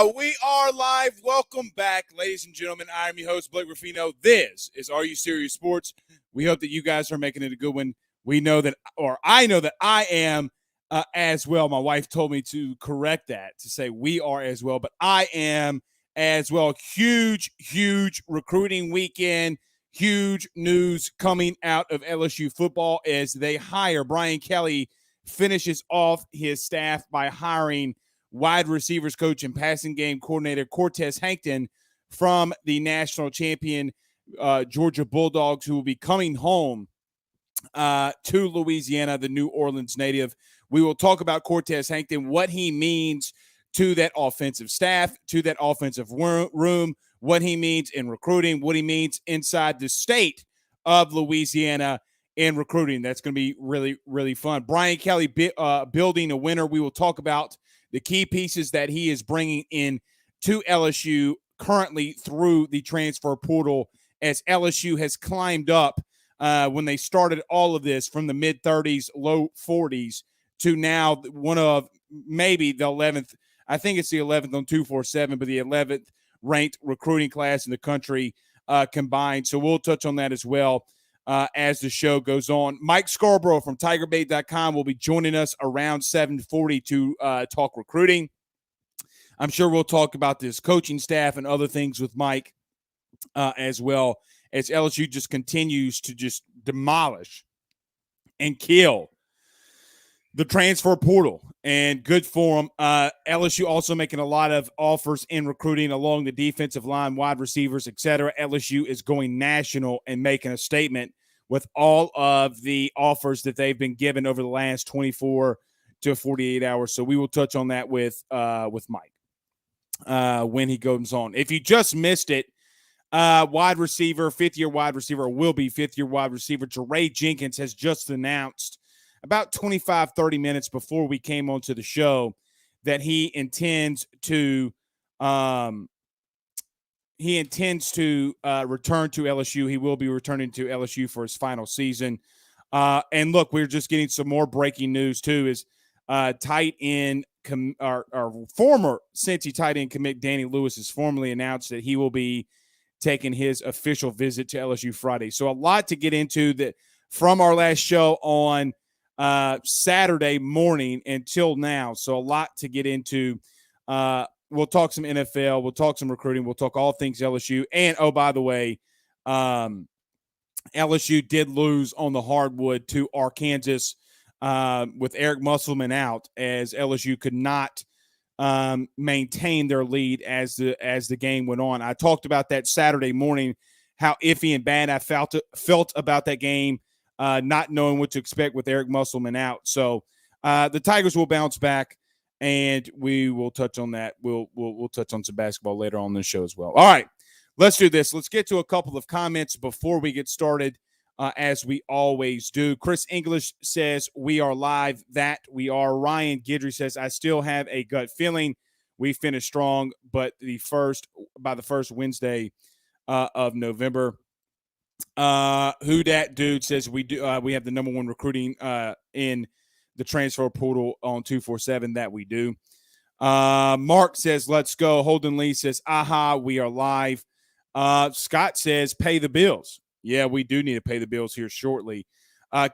We are live. Welcome back, ladies and gentlemen. I am your host, Blake Ruffino. This is Are You Serious Sports. We hope that you guys are making it a good one. We know that, or I know that I am as well. My wife told me to correct that, to say we are as well, but I am as well. Huge recruiting weekend. Huge news coming out of LSU football as they hire Brian Kelly, finishes off his staff by hiring wide receivers coach and passing game coordinator Cortez Hankton from the national champion Georgia Bulldogs, who will be coming home to Louisiana, the New Orleans native. We will talk about Cortez Hankton, what he means to that offensive staff, to that offensive room, what he means in recruiting, what he means inside the state of Louisiana in recruiting. That's going to be really fun. Brian Kelly building a winner. We will talk about the key pieces that he is bringing in to LSU currently through the transfer portal, as LSU has climbed up when they started all of this from the mid-30s, low 40s to now one of maybe the 11th. I think it's the 11th on 247, but the 11th ranked recruiting class in the country combined. So we'll touch on that as well as the show goes on. Mike Scarborough from TigerBait.com will be joining us around 7:40 to talk recruiting. I'm sure we'll talk about this coaching staff and other things with Mike as well, as LSU just continues to just demolish and kill the transfer portal, and good for them. LSU also making a lot of offers in recruiting along the defensive line, wide receivers, etc. LSU is going national and making a statement with all of the offers that they've been given over the last 24 to 48 hours. So we will touch on that with Mike when he goes on. If you just missed it, wide receiver, fifth-year wide receiver, will be fifth-year wide receiver, JaRay Jenkins has just announced about 25, 30 minutes before we came onto the show that he intends to return to LSU. He will be returning to LSU for his final season. And look, we're just getting some more breaking news too, is tight end, our former Cincy tight end commit Danny Lewis has formally announced that he will be taking his official visit to LSU Friday. So a lot to get into that from our last show on Saturday morning until now. So a lot to get into. We'll talk some NFL. We'll talk some recruiting. We'll talk all things LSU. And, oh, by the way, LSU did lose on the hardwood to Arkansas with Eric Musselman out, as LSU could not maintain their lead as the game went on. I talked about that Saturday morning, how iffy and bad I felt about that game. Not knowing what to expect with Eric Musselman out. So the Tigers will bounce back, and we will touch on that. We'll touch on some basketball later on in the show as well. All right, let's do this. Let's get to a couple of comments before we get started, as we always do. Chris English says, we are live. That we are. Ryan Gidry says, I still have a gut feeling we finished strong, but by the first Wednesday of November. Who dat dude says we have the number one recruiting in the transfer portal on 247. That we do. Mark says let's go. Holden Lee says aha, we are live. Scott says pay the bills. Yeah, we do need to pay the bills here shortly.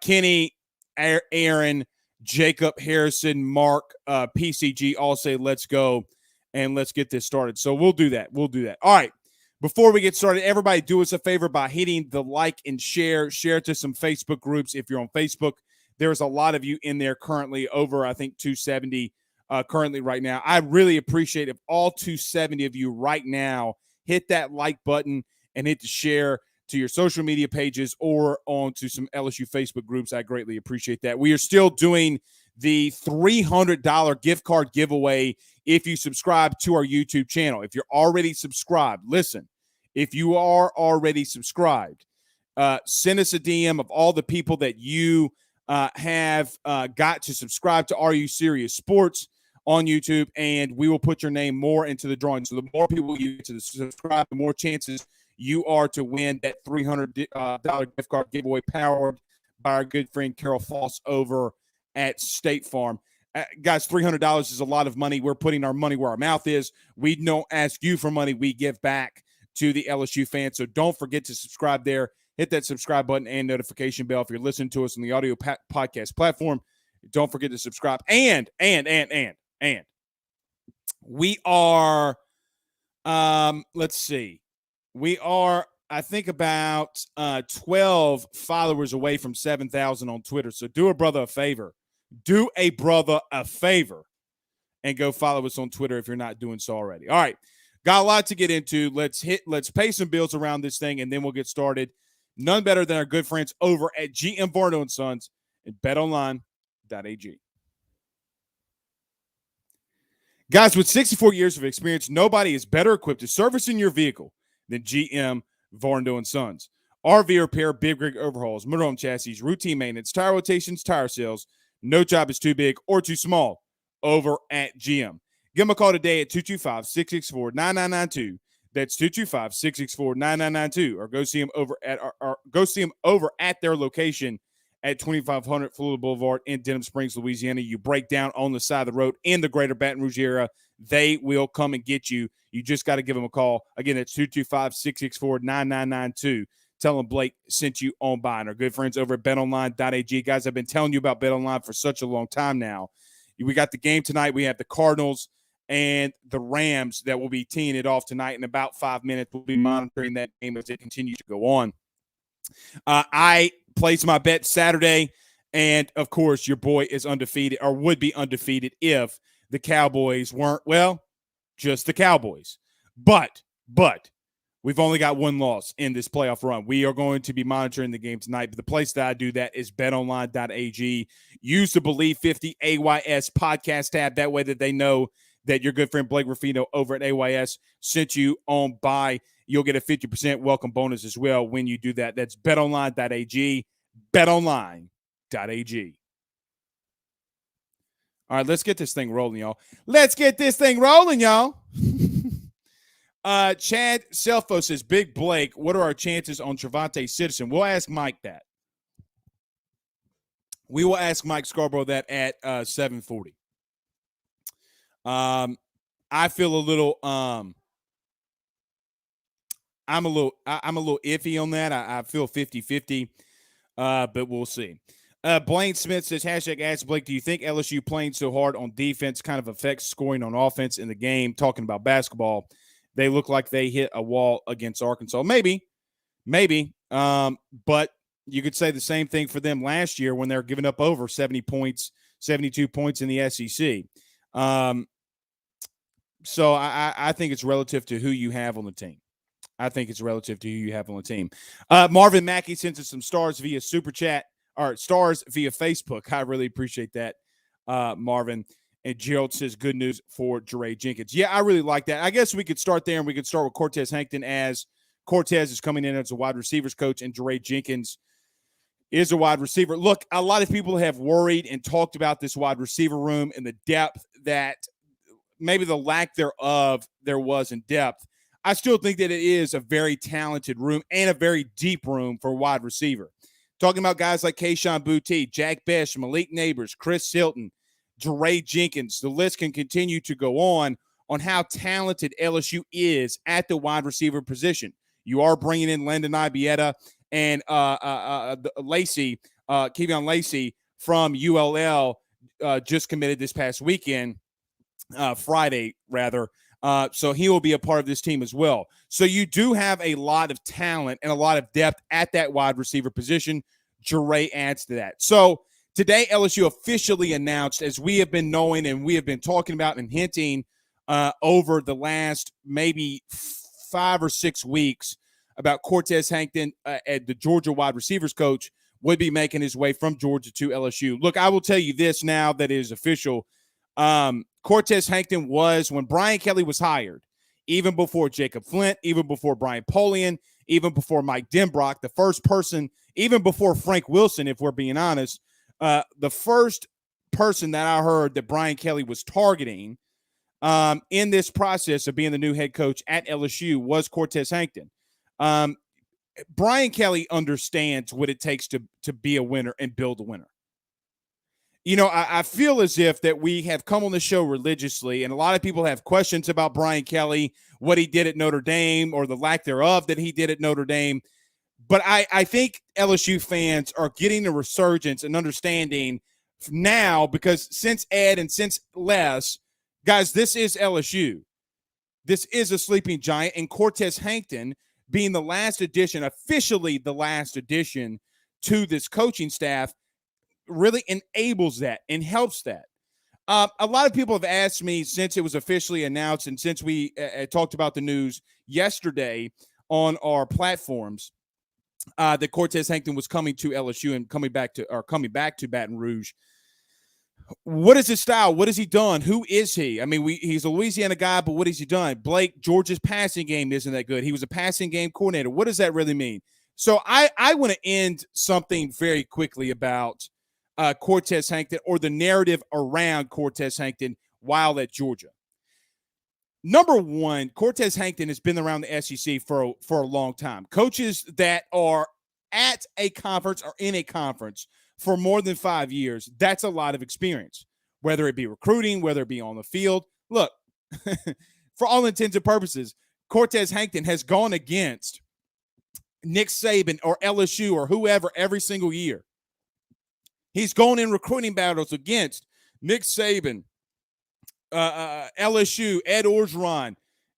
Kenny, Aaron, Jacob, Harrison, Mark, PCG all say let's go and let's get this started. So we'll do that. All right. Before we get started, everybody do us a favor by hitting the like and share it to some Facebook groups. If you're on Facebook, there's a lot of you in there currently, over, I think, 270 currently right now. I really appreciate if all 270 of you right now hit that like button and hit the share to your social media pages or onto some LSU Facebook groups. I greatly appreciate that. We are still doing the $300 gift card giveaway if you subscribe to our YouTube channel. If you're already subscribed, listen, if you are already subscribed, send us a DM of all the people that you have got to subscribe to Are You Serious Sports on YouTube, and we will put your name more into the drawing. So the more people you get to subscribe, the more chances you are to win that $300 gift card giveaway powered by our good friend Carol Foss over at State Farm. Guys, $300 is a lot of money. We're putting our money where our mouth is. We don't ask you for money. We give back to the LSU fans. So don't forget to subscribe there. Hit that subscribe button and notification bell if you're listening to us on the audio podcast platform. Don't forget to subscribe. And we are, let's see. We are, I think, about 12 followers away from 7,000 on Twitter. So do a brother a favor. Do a brother a favor and go follow us on Twitter if you're not doing so already. All right. Got a lot to get into. Let's pay some bills around this thing, and then we'll get started. None better than our good friends over at GM Varno & Sons and betonline.ag. Guys, with 64 years of experience, nobody is better equipped to servicing your vehicle than GM Varno & Sons. RV repair, big rig overhauls, motorhome chassis, routine maintenance, tire rotations, tire sales. No job is too big or too small over at GM. Give them a call today at 225-664-9992. That's 225-664-9992. Or go see them over at their location at 2500 Florida Boulevard in Denham Springs, Louisiana. You break down on the side of the road in the greater Baton Rouge area, they will come and get you. You just got to give them a call. Again, that's 225-664-9992. Tell them Blake sent you on by. And our good friends over at betonline.ag. Guys, I've been telling you about BetOnline for such a long time now. We got the game tonight. We have the Cardinals and the Rams that will be teeing it off tonight in about 5 minutes. We'll be monitoring that game as it continues to go on. I placed my bet Saturday, and, of course, your boy is undefeated or would be undefeated if the Cowboys weren't, well, just the Cowboys. But we've only got one loss in this playoff run. We are going to be monitoring the game tonight, but the place that I do that is betonline.ag. Use the Believe 50 AYS podcast tab. That way that they know that your good friend Blake Ruffino over at AYS sent you on by. You'll get a 50% welcome bonus as well when you do that. That's betonline.ag, betonline.ag. All right, let's get this thing rolling, y'all. Chad Selfo says, Big Blake, what are our chances on Trevante Citizen? We'll ask Mike that. We will ask Mike Scarborough that at 7:40. I feel a little I'm a little iffy on that. I feel 50-50, but we'll see. Blaine Smith says, hashtag ask Blake, do you think LSU playing so hard on defense kind of affects scoring on offense in the game? Talking about basketball, they look like they hit a wall against Arkansas. Maybe. But you could say the same thing for them last year when they were giving up over 70 points, 72 points in the SEC. So I think it's relative to who you have on the team. Marvin Mackey sends us some stars via Super Chat, or stars via Facebook. I really appreciate that, Marvin. And Gerald says, good news for JaRay Jenkins. Yeah, I really like that. I guess we could start there, and we could start with Cortez Hankton, as Cortez is coming in as a wide receivers coach, and JaRay Jenkins is a wide receiver. Look, a lot of people have worried and talked about this wide receiver room and the depth that maybe the lack thereof there was in depth. I still think that it is a very talented room and a very deep room for wide receiver. Talking about guys like Kayshon Boutte, Jack Bech, Malik Neighbors, Chris Hilton, JaRay Jenkins. The list can continue to go on how talented LSU is at the wide receiver position. You are bringing in Landon Ibieta and Lacey, Kevion Lacey from ULL, just committed this past weekend, Friday rather. So he will be a part of this team as well. So you do have a lot of talent and a lot of depth at that wide receiver position. JaRay adds to that. So today, LSU officially announced, as we have been knowing and we have been talking about and hinting over the last maybe 5 or 6 weeks, about Cortez Hankton, the Georgia wide receivers coach, would be making his way from Georgia to LSU. Look, I will tell you this now that it is official. Cortez Hankton was, when Brian Kelly was hired, even before Jacob Flint, even before Brian Polian, even before Mike Denbrock, the first person, even before Frank Wilson, if we're being honest, the first person that I heard that Brian Kelly was targeting in this process of being the new head coach at LSU was Cortez Hankton. Brian Kelly understands what it takes to be a winner and build a winner. I feel as if that we have come on the show religiously, and a lot of people have questions about Brian Kelly, what he did at Notre Dame, or the lack thereof that he did at Notre Dame. But I think LSU fans are getting a resurgence and understanding now, because since Ed and since Les, guys, this is LSU. This is a sleeping giant, and Cortez Hankton being the last addition, officially the last addition to this coaching staff, really enables that and helps that. A lot of people have asked me since it was officially announced and since we talked about the news yesterday on our platforms that Cortez Hankton was coming to LSU and coming back to Baton Rouge. What is his style? What has he done? Who is he? I mean, he's a Louisiana guy, but what has he done? Blake, Georgia's passing game isn't that good. He was a passing game coordinator. What does that really mean? So I want to end something very quickly about Cortez Hankton, or the narrative around Cortez Hankton while at Georgia. Number one, Cortez Hankton has been around the SEC for a long time. Coaches that are at a conference or in a conference for more than 5 years, that's a lot of experience, whether it be recruiting, whether it be on the field. Look, for all intents and purposes, Cortez Hankton has gone against Nick Saban or LSU or whoever every single year. He's going in recruiting battles against Nick Saban, LSU, Ed Orgeron,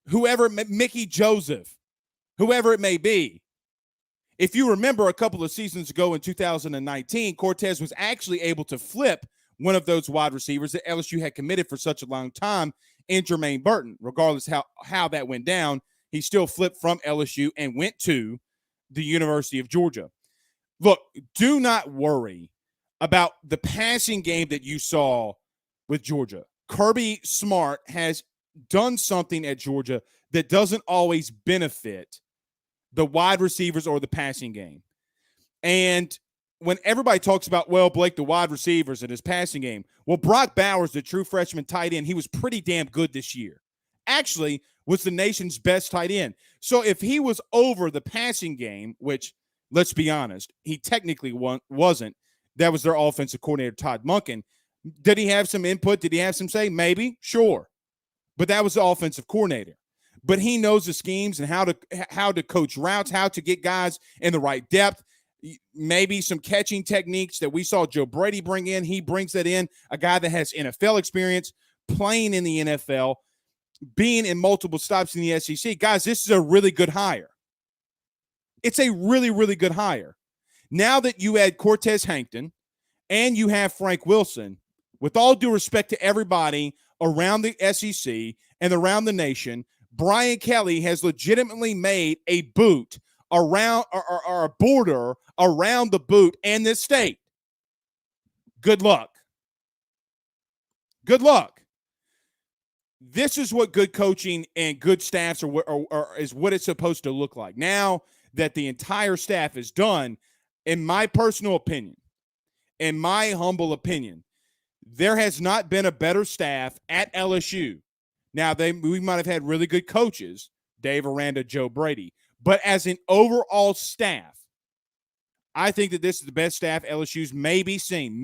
whoever, Mickey Joseph, whoever it may be. If you remember a couple of seasons ago in 2019, Cortez was actually able to flip one of those wide receivers that LSU had committed for such a long time in Jermaine Burton. Regardless how that went down, he still flipped from LSU and went to the University of Georgia. Look, do not worry about the passing game that you saw with Georgia. Kirby Smart has done something at Georgia that doesn't always benefit the wide receivers or the passing game. And when everybody talks about, well, Blake, the wide receivers and his passing game, well, Brock Bowers, the true freshman tight end, he was pretty damn good this year. Actually, was the nation's best tight end. So if he was over the passing game, which, let's be honest, he technically wasn't, that was their offensive coordinator, Todd Monken. Did he have some input? Did he have some say? Maybe, sure. But that was the offensive coordinator. But he knows the schemes and how to coach routes, how to get guys in the right depth, maybe some catching techniques that we saw Joe Brady bring in. He brings that in, a guy that has NFL experience, playing in the NFL, being in multiple stops in the SEC. Guys, this is a really good hire. It's a really, really good hire. Now that you add Cortez Hankton and you have Frank Wilson, with all due respect to everybody around the SEC and around the nation, Brian Kelly has legitimately made a boot around or a border around the boot and this state. Good luck. Good luck. This is what good coaching and good staffs is what it's supposed to look like. Now that the entire staff is done, in my personal opinion, in my humble opinion, there has not been a better staff at LSU. Now, we might have had really good coaches, Dave Aranda, Joe Brady, but as an overall staff, I think that this is the best staff LSU's maybe seen.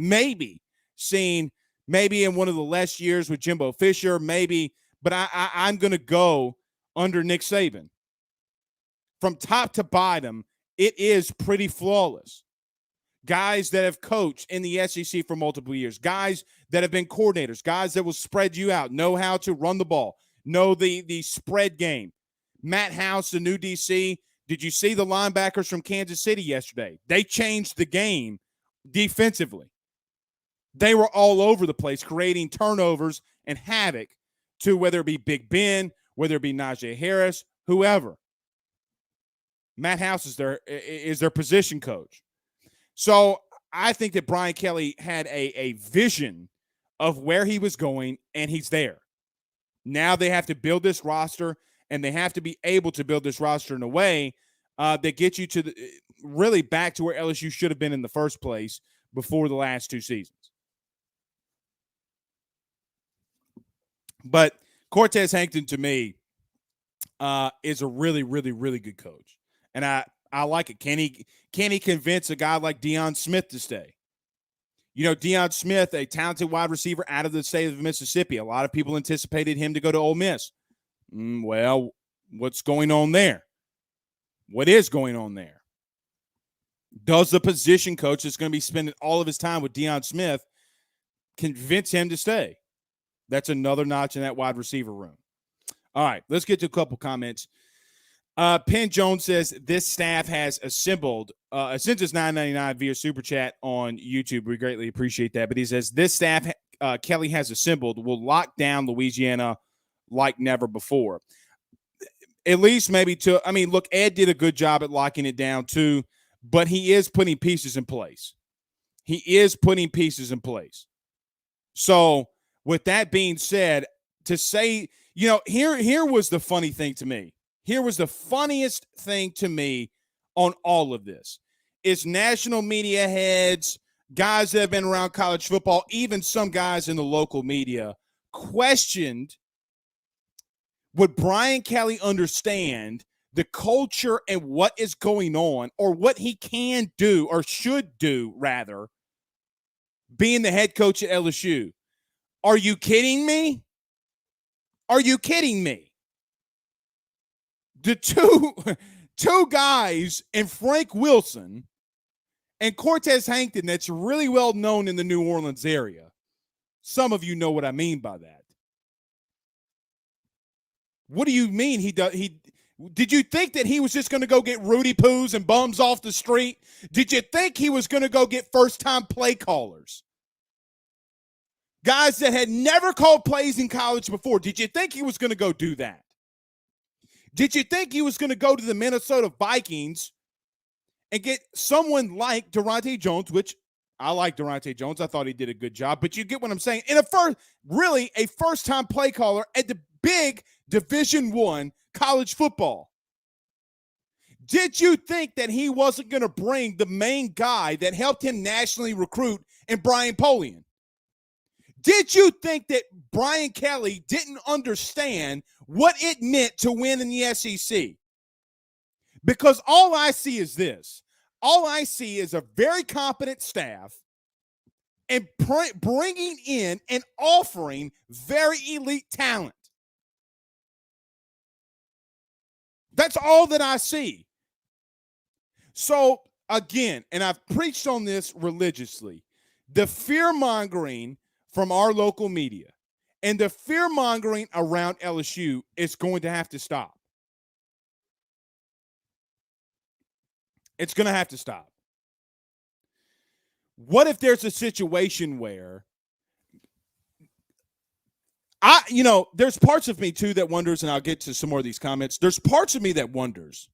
Maybe in one of the last years with Jimbo Fisher, maybe, but I'm going to go under Nick Saban. From top to bottom, it is pretty flawless. Guys that have coached in the SEC for multiple years, guys that have been coordinators, guys that will spread you out, know how to run the ball, know the spread game. Matt House, the new DC, did you see the linebackers from Kansas City yesterday? They changed the game defensively. They were all over the place, creating turnovers and havoc to whether it be Big Ben, whether it be Najee Harris, whoever. Matt House is their position coach. So I think that Brian Kelly had a vision of where he was going, and he's there. Now they have to build this roster, and they have to be able to build this roster in a way that gets you to really back to where LSU should have been in the first place before the last two seasons. But Cortez Hankton, to me, is a really, really, really good coach. And I like it. Can he convince a guy like Deion Smith to stay? You know, Deion Smith, a talented wide receiver out of the state of Mississippi. A lot of people anticipated him to go to Ole Miss. Well, what's going on there? What is going on there? Does the position coach that's going to be spending all of his time with Deion Smith convince him to stay? That's another notch in that wide receiver room. All right, let's get to a couple comments. Penn Jones says this staff has assembled since it's $9.99 via Super Chat on YouTube. We greatly appreciate that. But he says this staff Kelly has assembled will lock down Louisiana like never before. At least maybe look, Ed did a good job at locking it down too, but he is putting pieces in place. So with that being said, to say, here was the funny thing to me. Here was the funniest thing to me on all of this is national media heads, guys that have been around college football, even some guys in the local media questioned would Brian Kelly understand the culture and what is going on or what he can do or should do, rather, being the head coach at LSU. Are you kidding me? The two guys and Frank Wilson and Cortez Hankton that's really well known in the New Orleans area. Some of you know what I mean by that. What do you mean did you think that he was just going to go get Rudy Poos and bums off the street? Did you think he was going to go get first-time play callers? Guys that had never called plays in college before. Did you think he was going to go do that? Did you think he was going to go to the Minnesota Vikings and get someone like Durante Jones, which I like Durante Jones. I thought he did a good job, but you get what I'm saying. And a first-time play caller at the big Division I college football. Did you think that he wasn't going to bring the main guy that helped him nationally recruit in Brian Polian? Did you think that Brian Kelly didn't understand what it meant to win in the SEC? Because all I see is this. All I see is a very competent staff and bringing in and offering very elite talent. That's all that I see. So, again, and I've preached on this religiously, the fear-mongering from our local media and the fear-mongering around LSU is going to have to stop. It's going to have to stop. What if there's a situation where there's parts of me too that wonders, and I'll get to some more of these comments. There's parts of me that wonders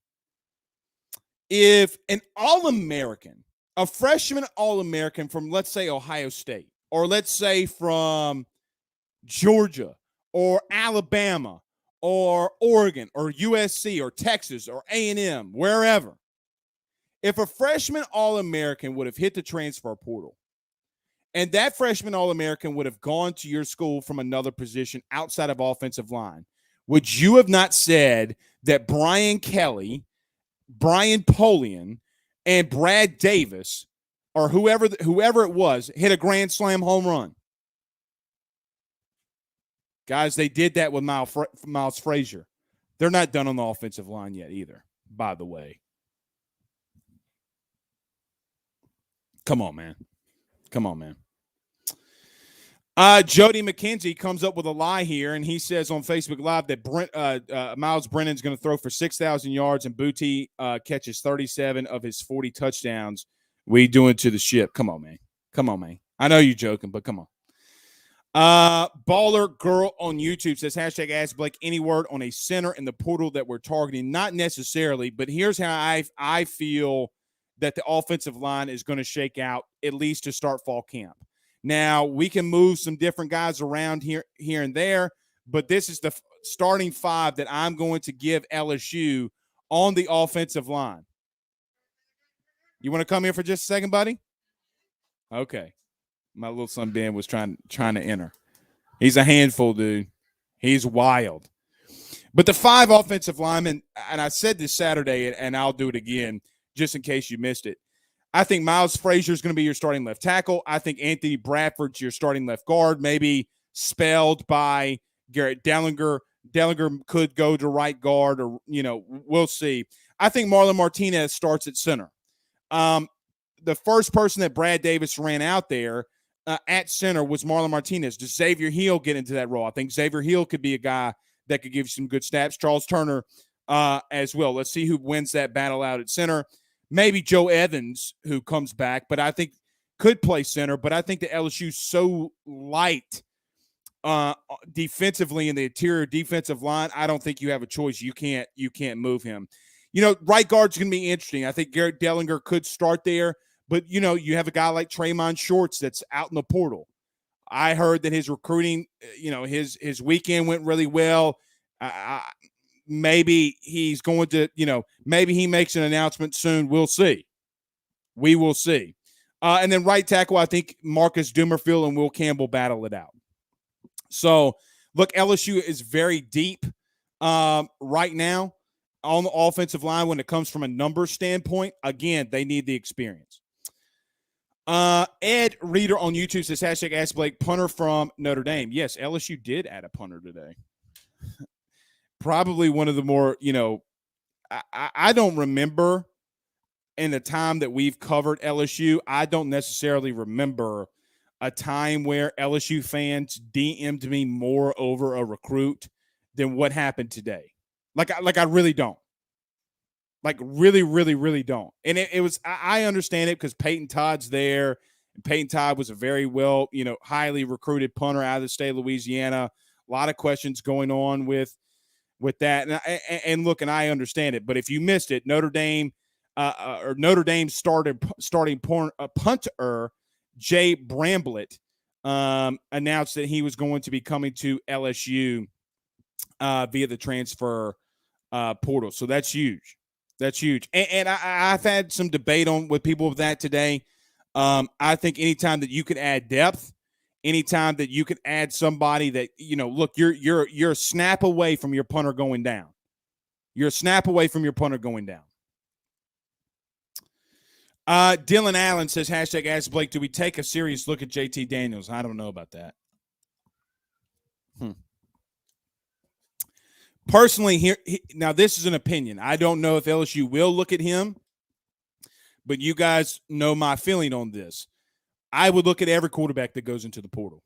if an All-American, a freshman All-American from, let's say, Ohio State, or let's say from Georgia or Alabama or Oregon or USC or Texas or A&M, wherever, if a freshman All-American would have hit the transfer portal and that freshman All-American would have gone to your school from another position outside of offensive line, would you have not said that Brian Kelly, Brian Polian, and Brad Davis, or whoever it was, hit a grand slam home run? Guys, they did that with Miles Frazier. They're not done on the offensive line yet either, by the way. Come on, man. Jody McKenzie comes up with a lie here, and he says on Facebook Live that Miles Brennan's going to throw for 6,000 yards and Booty catches 37 of his 40 touchdowns. What are you doing to the ship? Come on, man. I know you're joking, but come on. Baller Girl on YouTube says, hashtag Ask Blake any word on a center in the portal that we're targeting. Not necessarily, but here's how I feel that the offensive line is going to shake out, at least to start fall camp. Now, we can move some different guys around here and there, but this is the starting five that I'm going to give LSU on the offensive line. You want to come here for just a second, buddy? Okay. My little son Ben was trying to enter. He's a handful, dude. He's wild. But the 5 offensive linemen, and I said this Saturday, and I'll do it again just in case you missed it. I think Miles Frazier is going to be your starting left tackle. I think Anthony Bradford's your starting left guard, maybe spelled by Garrett Dellinger. Dellinger could go to right guard, or, we'll see. I think Marlon Martinez starts at center. The first person that Brad Davis ran out there at center was Marlon Martinez. Does Xavier Hill get into that role? I think Xavier Hill could be a guy that could give you some good snaps. Charles Turner as well. Let's see who wins that battle out at center. Maybe Joe Evans, who comes back, but I think could play center. But I think the LSU's so light defensively in the interior defensive line. I don't think you have a choice. You can't move him. Right guard's going to be interesting. I think Garrett Dellinger could start there, but you have a guy like Tre'Mond Shorts that's out in the portal. I heard that his recruiting, his weekend went really well. Maybe he's going to, maybe he makes an announcement soon. We'll see. We will see. And then right tackle, I think Marcus Dumerfield and Will Campbell battle it out. So, look, LSU is very deep right now on the offensive line when it comes from a number standpoint. Again, they need the experience. Ed Reader on YouTube says, hashtag Ask Blake, punter from Notre Dame. Yes, LSU did add a punter today. Probably one of the more, I don't remember in the time that we've covered LSU, I don't necessarily remember a time where LSU fans DM'd me more over a recruit than what happened today. Like I really don't. Like really, really, really don't. And it was, I understand it because Peyton Todd's there. And Peyton Todd was a very well, highly recruited punter out of the state of Louisiana. A lot of questions going on with that. And look, and I understand it. But if you missed it, Notre Dame starting punter Jay Bramblett announced that he was going to be coming to LSU via the transfer portal. So that's huge. That's huge. And I've had some debate with people with that today. I think anytime that you can add depth, anytime that you can add somebody that, look, you're a snap away from your punter going down. You're a snap away from your punter going down. Dylan Allen says, hashtag Ask Blake, do we take a serious look at JT Daniels? I don't know about that. Personally, now this is an opinion. I don't know if LSU will look at him, but you guys know my feeling on this. I would look at every quarterback that goes into the portal,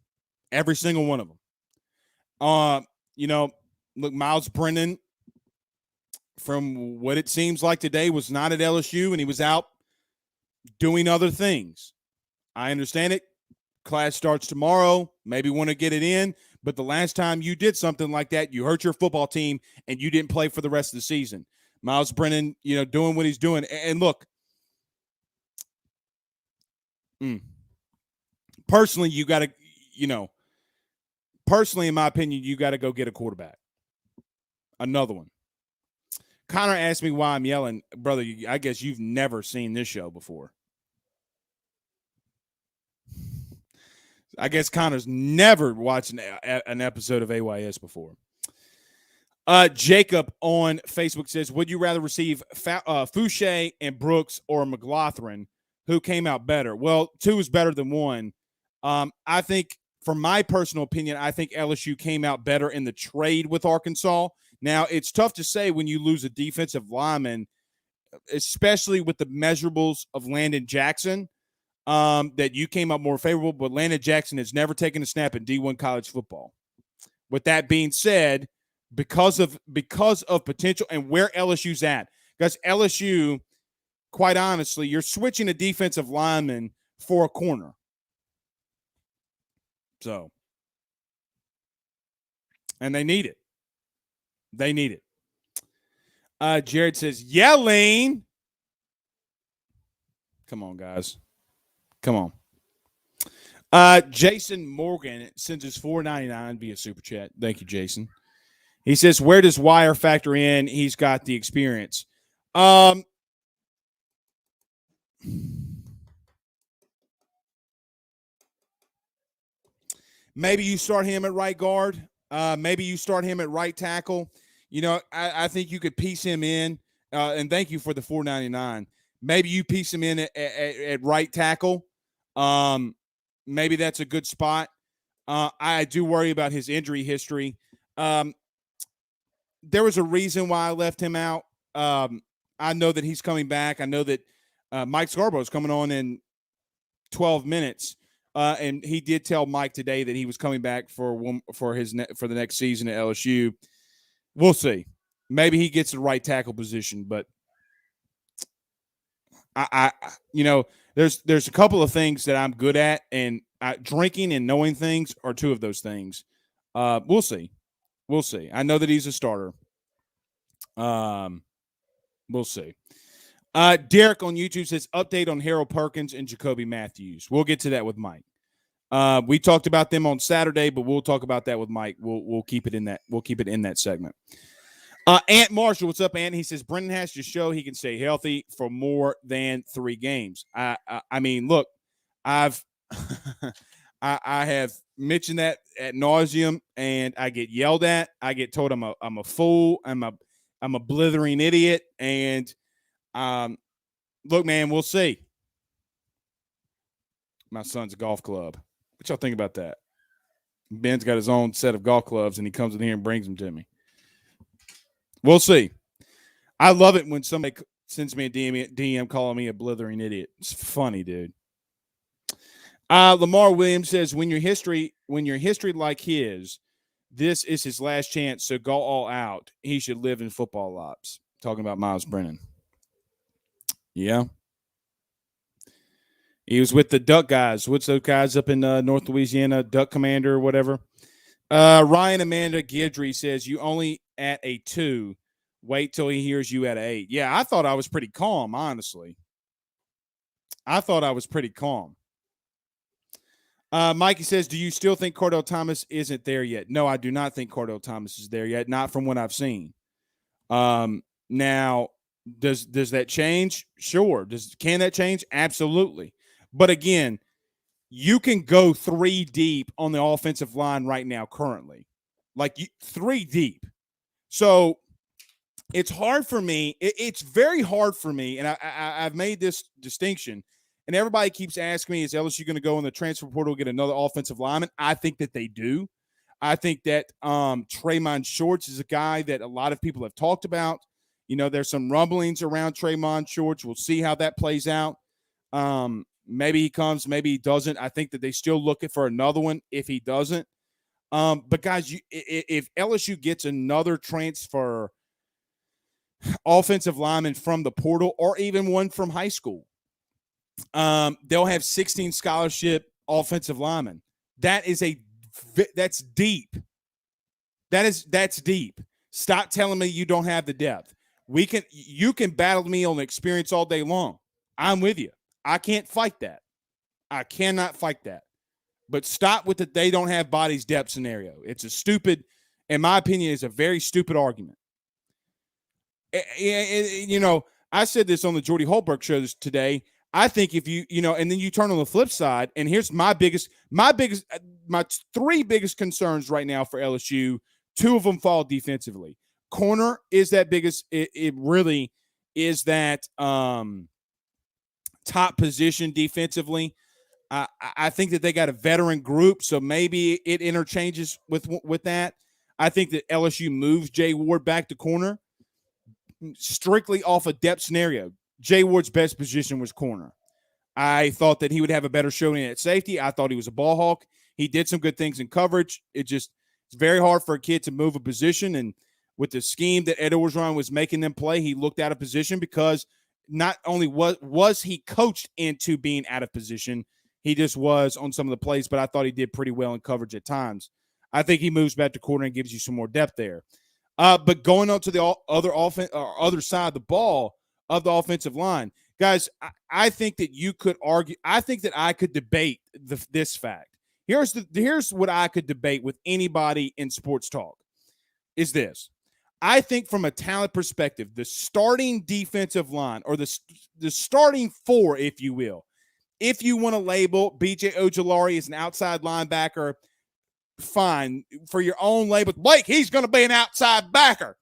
every single one of them. Look, Miles Brennan, from what it seems like today, was not at LSU, and he was out doing other things. I understand it. Class starts tomorrow. Maybe want to get it in. But the last time you did something like that, you hurt your football team and you didn't play for the rest of the season. Miles Brennan, doing what he's doing. And look, personally, you got to, personally, in my opinion, you got to go get a quarterback. Another one. Connor asked me why I'm yelling. Brother, I guess you've never seen this show before. I guess Connor's never watched an episode of AYS before. Jacob on Facebook says, would you rather receive Fouché and Brooks or McLaughlin? Who came out better? Well, 2 is better than 1. I think, from my personal opinion, I think LSU came out better in the trade with Arkansas. Now, it's tough to say when you lose a defensive lineman, especially with the measurables of Landon Jackson, that you came up more favorable, but Landon Jackson has never taken a snap in D1 college football. With that being said, because of potential and where LSU's at, because LSU, quite honestly, you're switching a defensive lineman for a corner. So, and they need it. They need it. Jared says, yelling. Come on, guys. Come on. Jason Morgan sends us $4.99 via Super Chat. Thank you, Jason. He says, where does Wire factor in? He's got the experience. Maybe you start him at right guard. Maybe you start him at right tackle. I think you could piece him in. And thank you for the $4.99. Maybe you piece him in at right tackle. Maybe that's a good spot. I do worry about his injury history. There was a reason why I left him out. I know that he's coming back. I know that Mike Scarborough is coming on in 12 minutes. And he did tell Mike today that he was coming back for the next season at LSU. We'll see. Maybe he gets the right tackle position, but there's a couple of things that I'm good at, and drinking and knowing things are two of those things. We'll see. I know that he's a starter. We'll see. Derek on YouTube says update on Harold Perkins and Jacoby Matthews. We'll get to that with Mike. We talked about them on Saturday, but we'll talk about that with Mike. We'll keep it in that. We'll keep it in that segment. Ant Marshall, what's up, Ant? He says Brendan has to show he can stay healthy for more than 3 games. I mean, look, I have mentioned that ad nauseum, and I get yelled at. I get told I'm a fool. I'm a blithering idiot. And look, man, we'll see. My son's golf club. What y'all think about that? Ben's got his own set of golf clubs, and he comes in here and brings them to me. We'll see. I love it when somebody sends me a DM calling me a blithering idiot. It's funny, dude. Lamar Williams says, when your history like his, this is his last chance, so go all out. He should live in football ops. Talking about Miles Brennan. Yeah. He was with the Duck guys. What's those guys up in North Louisiana? Duck Commander or whatever. Ryan Amanda Guidry says, you only at a 2. Wait till he hears you at a 8. Yeah, I thought I was pretty calm, honestly. Mikey says, do you still think Cordell Thomas isn't there yet? No, I do not think Cordell Thomas is there yet, not from what I've seen. Now, does that change? Sure. Can that change? Absolutely. But again, you can go 3 deep on the offensive line right now currently. 3 deep. So it's hard for me. It's very hard for me, and I've made this distinction, and everybody keeps asking me, is LSU going to go in the transfer portal get another offensive lineman? I think that they do. I think that Tre'Mond Shorts is a guy that a lot of people have talked about. There's some rumblings around Tre'Mond Shorts. We'll see how that plays out. Maybe he comes, maybe he doesn't. I think that they still looking for another one if he doesn't. But guys, if LSU gets another transfer offensive lineman from the portal or even one from high school, they'll have 16 scholarship offensive linemen. That's deep. That's deep. Stop telling me you don't have the depth. You can battle me on experience all day long. I'm with you. I can't fight that. I cannot fight that. But stop with the they don't have bodies depth scenario. It's a stupid, in my opinion, it's a very stupid argument. I said this on the Jordy Holberg show today. I think if and then you turn on the flip side, and here's my 3 biggest concerns right now for LSU. 2 of them fall defensively. Corner is that biggest. It really is that top position defensively. I think that they got a veteran group, so maybe it interchanges with that. I think that LSU moves Jay Ward back to corner strictly off a depth scenario. Jay Ward's best position was corner. I thought that he would have a better showing at safety. I thought he was a ball hawk. He did some good things in coverage. It's very hard for a kid to move a position, and with the scheme that Ed Orgeron was making them play, he looked out of position because not only was he coached into being out of position, he just was on some of the plays, but I thought he did pretty well in coverage at times. I think he moves back to corner and gives you some more depth there. But going on to the other side of the ball of the offensive line, guys, I think that you could argue. I think that I could debate this fact. Here's what I could debate with anybody in sports talk is this. I think from a talent perspective, the starting defensive line or the starting 4, if you will, if you want to label B.J. Ojulari as an outside linebacker, fine. For your own label, Blake, he's going to be an outside backer.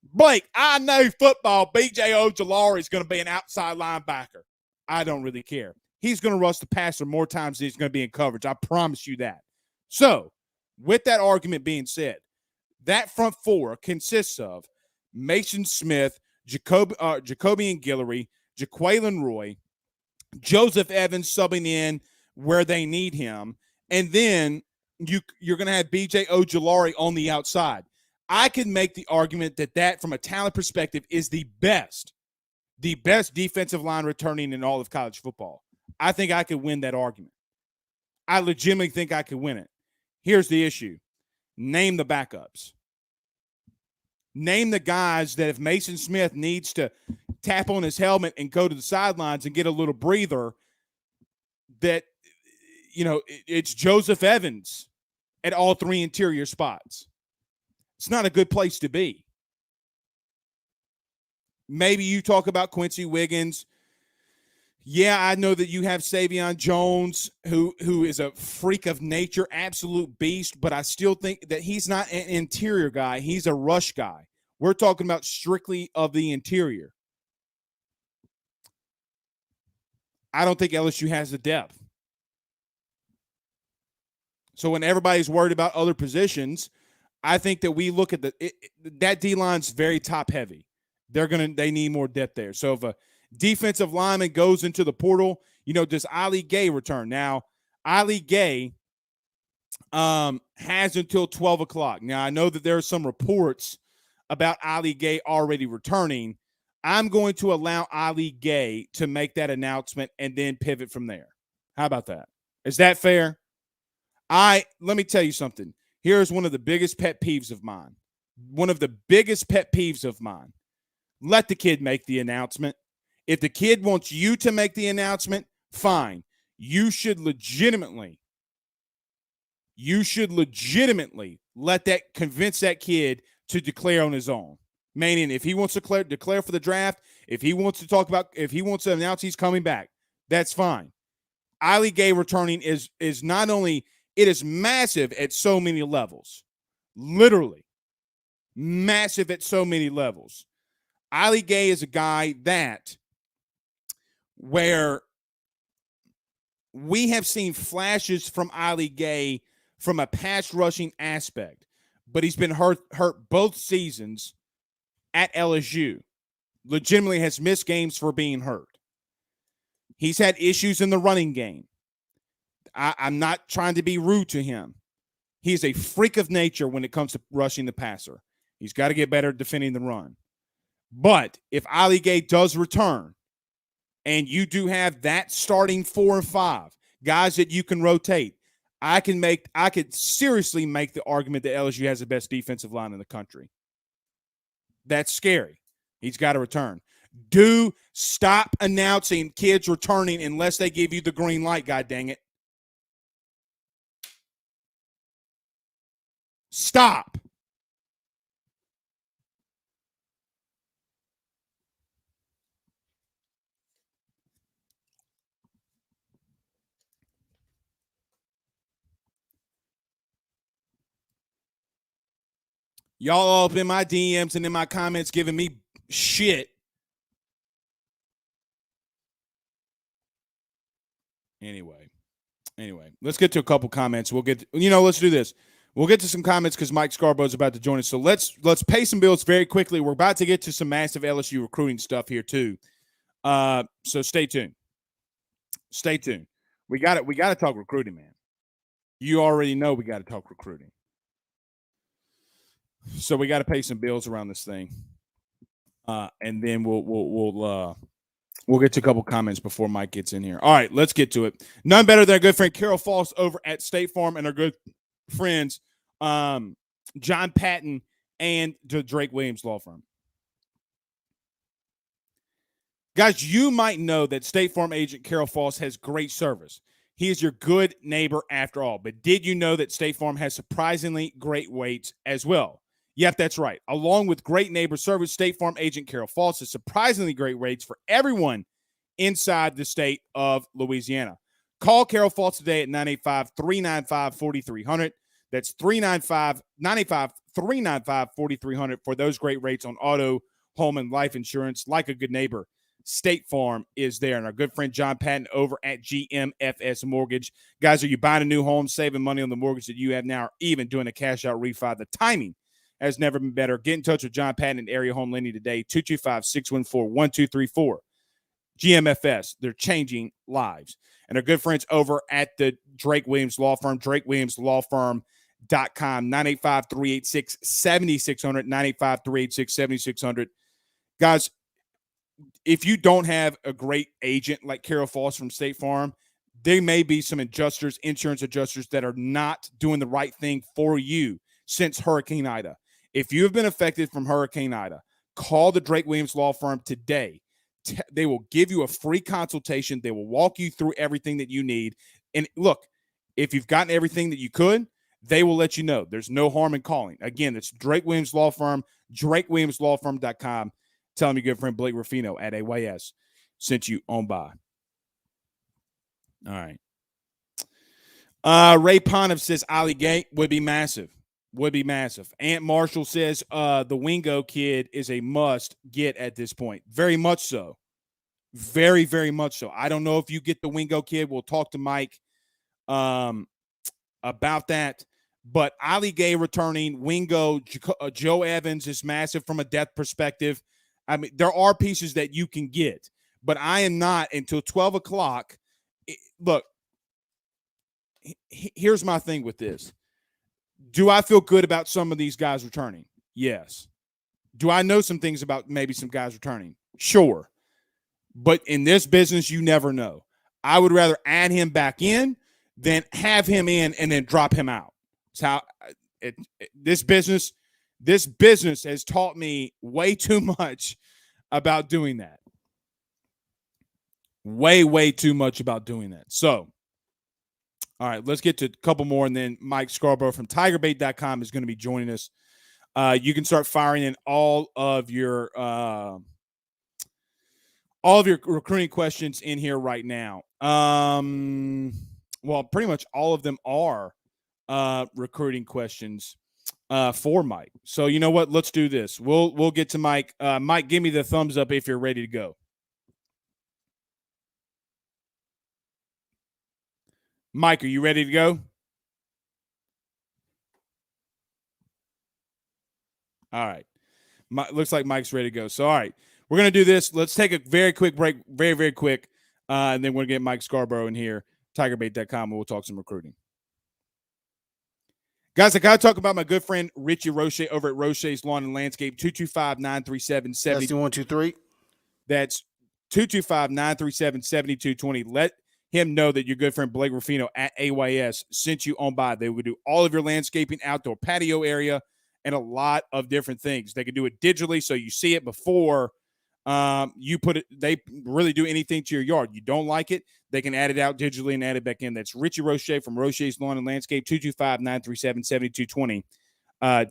Blake, I know football. B.J. Ojulari is going to be an outside linebacker. I don't really care. He's going to rush the passer more times than he's going to be in coverage. I promise you that. So, with that argument being said, that front four consists of Mason Smith, Jacobian Guillory, Jaquelin Roy, Joseph Evans subbing in where they need him, and then you're going to have B.J. Ojulari on the outside. I can make the argument that from a talent perspective is the best defensive line returning in all of college football. I think I could win that argument. I legitimately think I could win it. Here's the issue. Name the backups. Name the guys that if Mason Smith needs to tap on his helmet and go to the sidelines and get a little breather, that, it's Joseph Evans at all three interior spots. It's not a good place to be. Maybe you talk about Quincy Wiggins. Yeah, I know that you have Savion Jones, who is a freak of nature, absolute beast, but I still think that he's not an interior guy. He's a rush guy. We're talking about strictly of the interior. I don't think LSU has the depth. So when everybody's worried about other positions, I think that we look at that D-line's very top-heavy. They need more depth there. So if a defensive lineman goes into the portal, does Ali Gay return? Now, Ali Gay has until 12 o'clock. Now, I know that there are some reports about Ali Gay already returning. I'm going to allow Ali Gay to make that announcement and then pivot from there. How about that? Is that fair? Let me tell you something. Here's one of the biggest pet peeves of mine. Let the kid make the announcement. If the kid wants you to make the announcement, fine. You should legitimately convince that kid to declare on his own. Meaning, if he wants to declare for the draft, if he wants to announce he's coming back, that's fine. Ali Gay returning is not only, it is massive at so many levels. Literally massive at so many levels. Ali Gay is a guy where we have seen flashes from Ali Gay from a pass rushing aspect, but he's been hurt both seasons at LSU. Legitimately has missed games for being hurt. He's had issues in the running game. I'm not trying to be rude to him. He's a freak of nature when it comes to rushing the passer. He's got to get better at defending the run. But if Ali Gay does return, and you do have that starting 4 and 5 guys that you can rotate, I could seriously make the argument that LSU has the best defensive line in the country. That's scary. He's got to return. Stop announcing kids returning unless they give you the green light, god dang it. Stop. Y'all all up in my DMs and in my comments giving me shit. Anyway, let's get to a couple comments. Let's do this. We'll get to some comments because Mike Scarborough is about to join us. So let's pay some bills very quickly. We're about to get to some massive LSU recruiting stuff here too. So stay tuned. We got to talk recruiting, man. You already know we got to talk recruiting. So we got to pay some bills around this thing. And then we'll get to a couple comments before Mike gets in here. All right, let's get to it. None better than our good friend Carol Foss over at State Farm and our good friends John Patton and the Drake Williams Law Firm. Guys, you might know that State Farm agent Carol Foss has great service. He is your good neighbor after all. But did you know that State Farm has surprisingly great rates as well? Yep, that's right. Along with great neighbor service, State Farm agent Carol Foss has surprisingly great rates for everyone inside the state of Louisiana. Call Carol Foss today at 985-395-4300. That's 395-985-4300. 395-4300 for those great rates on auto, home, and life insurance. Like a good neighbor, State Farm is there. And our good friend John Patton over at GMFS Mortgage. Guys, are you buying a new home, saving money on the mortgage that you have now, or even doing a cash-out refi? The timing has never been better. Get in touch with John Patton and Area Home Lending today, 225-614-1234. GMFS, they're changing lives. And our good friends over at the Drake Williams Law Firm, drakewilliamslawfirm.com, 985-386-7600, 985-386-7600. Guys, if you don't have a great agent like Carol Foss from State Farm, there may be some adjusters, insurance adjusters, that are not doing the right thing for you since Hurricane Ida. If you have been affected from Hurricane Ida, call the Drake Williams Law Firm today. They will give you a free consultation. They will walk you through everything that you need. And look, if you've gotten everything that you could, they will let you know. There's no harm in calling. Again, it's Drake Williams Law Firm, drakewilliamslawfirm.com. Tell me your good friend Blake Ruffino at AYS sent you on by. All right. Ray Ponev says Ali Gay would be massive. Would be massive. Aunt Marshall says the Wingo kid is a must get at this point. Very much so. Very, very much so. I don't know if you get the Wingo kid. We'll talk to Mike about that. But Ali Gay returning, Wingo, Joe Evans is massive from a depth perspective. I mean, there are pieces that you can get, but I am not until 12 o'clock. Look, here's my thing with this. Do I feel good about some of these guys returning? Yes. Do I know some things about maybe some guys returning? Sure. But in this business, you never know. I would rather add him back in than have him in and then drop him out. It's how this business has taught me way too much about doing that. Way, way too much about doing that. So, all right, let's get to a couple more, and then Mike Scarborough from TigerBait.com is going to be joining us. You can start firing in all of your recruiting questions in here right now. Well, pretty much all of them are recruiting questions for Mike. So you know what? Let's do this. We'll get to Mike. Mike, give me the thumbs up if you're ready to go. Mike, are you ready to go? All right. Looks like Mike's ready to go. So, all right. We're going to do this. Let's take a very quick break, very, very quick, and then we're going to get Mike Scarborough in here, TigerBait.com, and we'll talk some recruiting. Guys, I got to talk about my good friend Richie Roche over at Roche's Lawn and Landscape, 225-937-7223. That's 225-937-7220. Let him know that your good friend Blake Ruffino at AYS sent you on by. They would do all of your landscaping, outdoor patio area, and a lot of different things. They can do it digitally, so you see it before you put it. They really do anything to your yard. You don't like it, they can add it out digitally and add it back in. That's Richie Roche from Roche's Lawn and Landscape, 225-937-7220.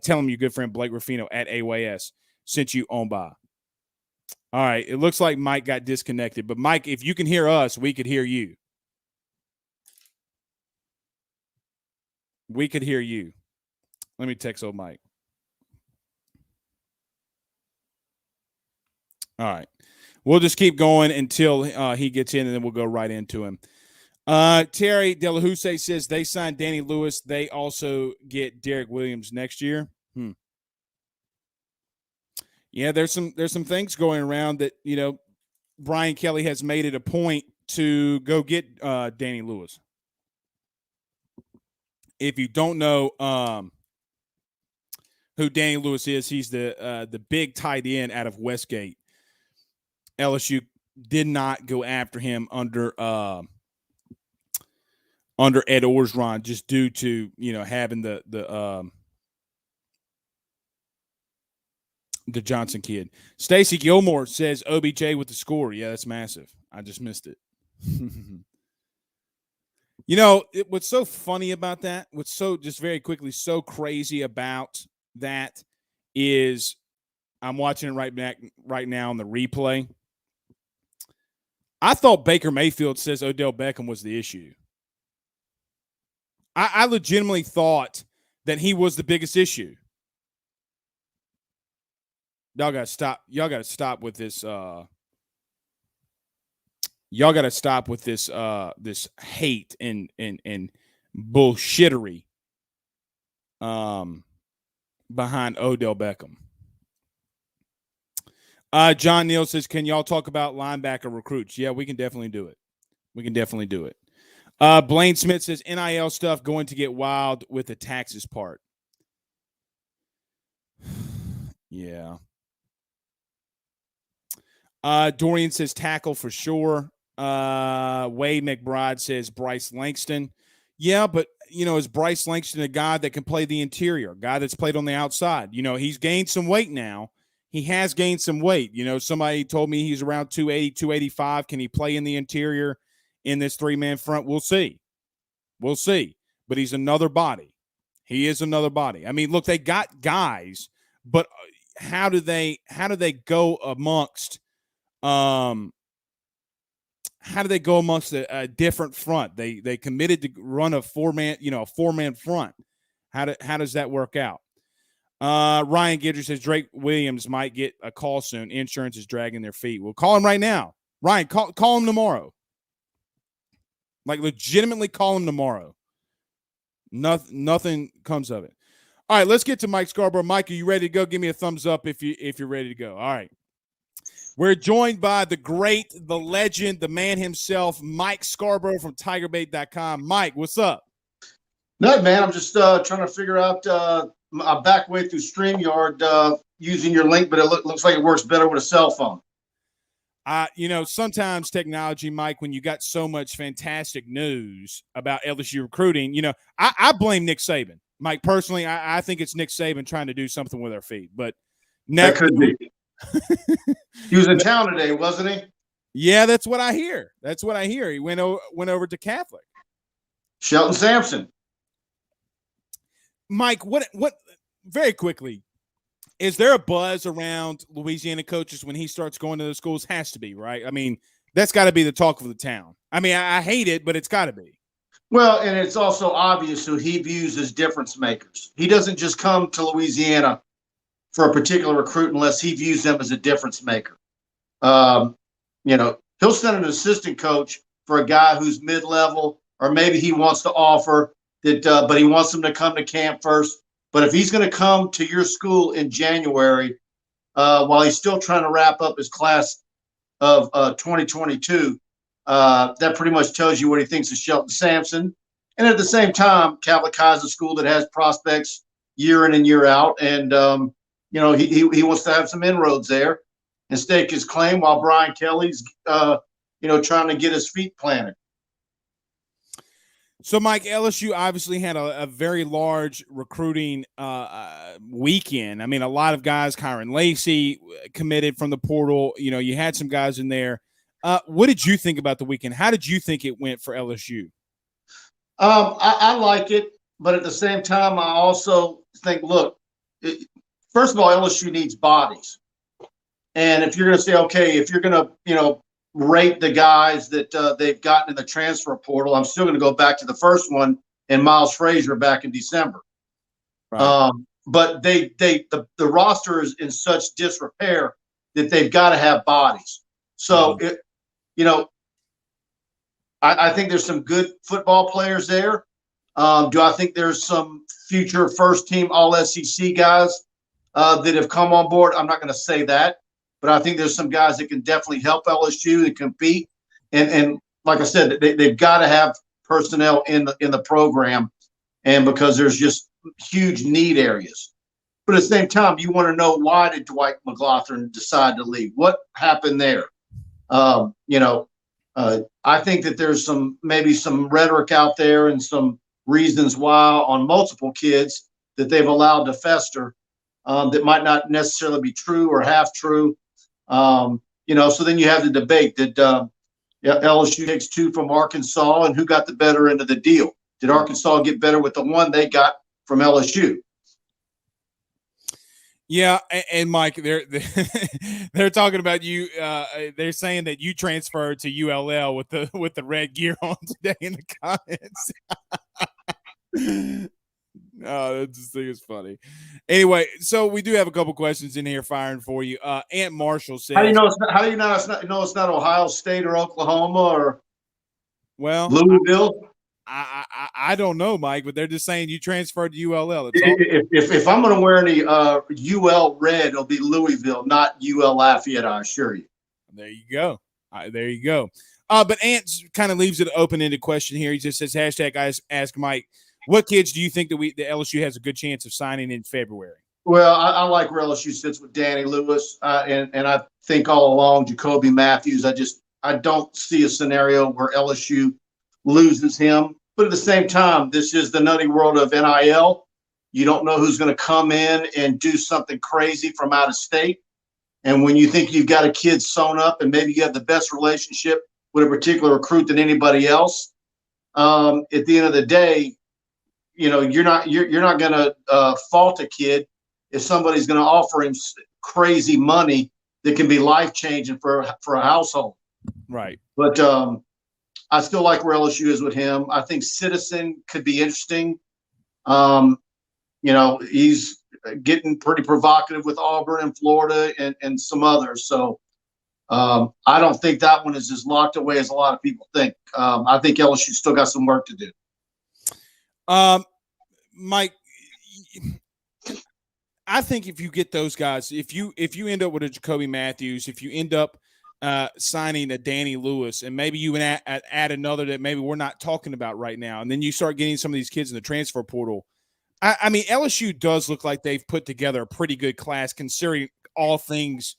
Tell him your good friend Blake Ruffino at AYS sent you on by. All right, it looks like Mike got disconnected. But, Mike, if you can hear us, we could hear you. We could hear you. Let me text old Mike. All right. We'll just keep going until he gets in, and then we'll go right into him. Terry Delahousse says they signed Danny Lewis. They also get Derek Williams next year. Yeah, there's some things going around that, you know, Brian Kelly has made it a point to go get Danny Lewis. If you don't know who Danny Lewis is, he's the big tight end out of Westgate. LSU did not go after him under Ed Orgeron just due to, you know, having the Johnson kid. Stacy Gilmore says OBJ with the score. Yeah, that's massive. I just missed it. You know, what's so funny about that, what's so, just very quickly, so crazy about that is I'm watching it right now on the replay. I thought Baker Mayfield says Odell Beckham was the issue. I legitimately thought that he was the biggest issue. Y'all gotta stop. Y'all gotta stop with this. Y'all gotta stop with this. This hate and bullshittery. Behind Odell Beckham. John Neal says, "Can y'all talk about linebacker recruits?" Yeah, we can definitely do it. Blaine Smith says, "NIL stuff going to get wild with the taxes part." Yeah. Dorian says tackle for sure. Wade McBride says Bryce Langston. Yeah, but is Bryce Langston a guy that can play the interior, guy that's played on the outside? He's gained some weight now. He has gained some weight. Somebody told me he's around 280, 285. Can he play in the interior in this three-man front? We'll see. But he's another body. He is another body. I mean, look, they got guys, but how do they go amongst a different front? They committed to run a four-man front. How does that work out? Ryan Gidger says Drake Williams might get a call soon. Insurance is dragging their feet. We'll call him right now. Ryan, call him tomorrow. Like, legitimately call him tomorrow. Nothing comes of it. All right, let's get to Mike Scarborough. Mike, are you ready to go? Give me a thumbs up if you're ready to go. All right. We're joined by the great, the legend, the man himself, Mike Scarborough from TigerBait.com. Mike, what's up? Nothing, man. I'm just trying to figure out I'm back way through StreamYard using your link, but it looks like it works better with a cell phone. Sometimes technology, Mike, when you got so much fantastic news about LSU recruiting, I blame Nick Saban. Mike, personally, I think it's Nick Saban trying to do something with our feet, but that could be. He was in town today, wasn't he? Yeah, that's what I hear. He went over to Catholic. Shelton Sampson. Mike, what very quickly, is there a buzz around Louisiana coaches when he starts going to the schools? Has to be, right? I mean, that's got to be the talk of the town. I mean, I hate it, but it's got to be. Well, and it's also obvious who he views as difference makers. He doesn't just come to Louisiana for a particular recruit unless he views them as a difference maker. He'll send an assistant coach for a guy who's mid-level, or maybe he wants to offer that, but he wants them to come to camp first. But if he's going to come to your school in January, while he's still trying to wrap up his class of 2022, that pretty much tells you what he thinks of Shelton Sampson. And at the same time, Catholic High is a school that has prospects year in and year out. And, he wants to have some inroads there and stake his claim while Brian Kelly's, trying to get his feet planted. So, Mike, LSU obviously had a very large recruiting weekend. I mean, a lot of guys, Kyron Lacey committed from the portal. You had some guys in there. What did you think about the weekend? How did you think it went for LSU? I like it, but at the same time, I also think, first of all, LSU needs bodies. And if you're going to say, okay, if you're going to, rate the guys that they've gotten in the transfer portal, I'm still going to go back to the first one and Miles Frazier back in December. Right. But the roster is in such disrepair that they've got to have bodies. So, I think there's some good football players there. Do I think there's some future first-team All-SEC guys that have come on board? I'm not going to say that. But I think there's some guys that can definitely help LSU and compete. And like I said, they've got to have personnel in the program, and because there's just huge need areas. But at the same time, you want to know, why did Dwight McLaughlin decide to leave? What happened there? I think that there's maybe some rhetoric out there and some reasons why on multiple kids that they've allowed to fester that might not necessarily be true or half true. So then you have the debate that LSU takes 2 from Arkansas, and who got the better end of the deal? Did Arkansas get better with the one they got from LSU? Yeah, and Mike, they're talking about you. They're saying that you transferred to ULL with the red gear on today in the comments. Oh, that just thing is funny. Anyway, so we do have a couple questions in here firing for you. Aunt Marshall How do you says, know it's not? How do you know it's not Ohio State or Oklahoma or well, Louisville? I don't know, Mike, but they're just saying you transferred to ULL. It's all If I'm going to wear any UL red, it'll be Louisville, not UL Lafayette. I assure you. there you go. There you go. But Ant kind of leaves it an open-ended question here. He just says, hashtag ask Mike, what kids do you think that the LSU has a good chance of signing in February? Well, I like where LSU sits with Danny Lewis, and I think all along Jacoby Matthews. I don't see a scenario where LSU loses him. But at the same time, this is the nutty world of NIL. You don't know who's going to come in and do something crazy from out of state. And when you think you've got a kid sewn up and maybe you have the best relationship with a particular recruit than anybody else, at the end of the day, you're not going to fault a kid if somebody's going to offer him crazy money that can be life-changing for a household. Right. But I still like where LSU is with him. I think Citizen could be interesting. He's getting pretty provocative with Auburn and Florida and some others. So I don't think that one is as locked away as a lot of people think. I think LSU still got some work to do. Mike, I think if you get those guys, if you end up with a Jacoby Matthews, if you end up signing a Danny Lewis, and maybe you add another that maybe we're not talking about right now, and then you start getting some of these kids in the transfer portal. I mean, LSU does look like they've put together a pretty good class considering all things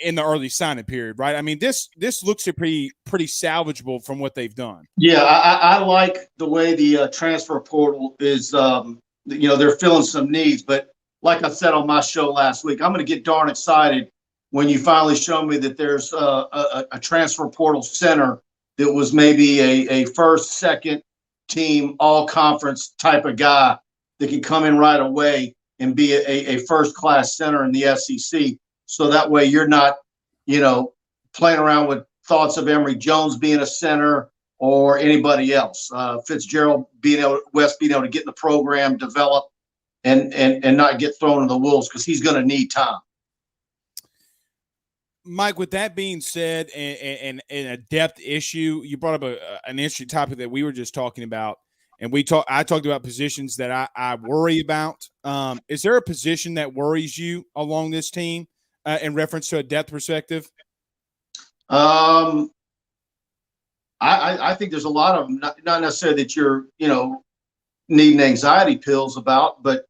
in the early signing period, right? I mean, this looks pretty salvageable from what they've done. Yeah, I like the way the transfer portal is. They're filling some needs, but like I said on my show last week, I'm going to get darn excited when you finally show me that there's a transfer portal center that was maybe a first, second team, all conference type of guy that can come in right away and be a first-class center in the SEC. So that way you're not, playing around with thoughts of Emory Jones being a center or anybody else. Fitzgerald being able to get in the program, develop, and not get thrown in the wolves because he's going to need time. Mike, with that being said, and a depth issue, you brought up an interesting topic that we were just talking about, and I talked about positions that I worry about. Is there a position that worries you along this team in reference to a depth perspective? I think there's a lot of them, not necessarily that you're, needing anxiety pills about, but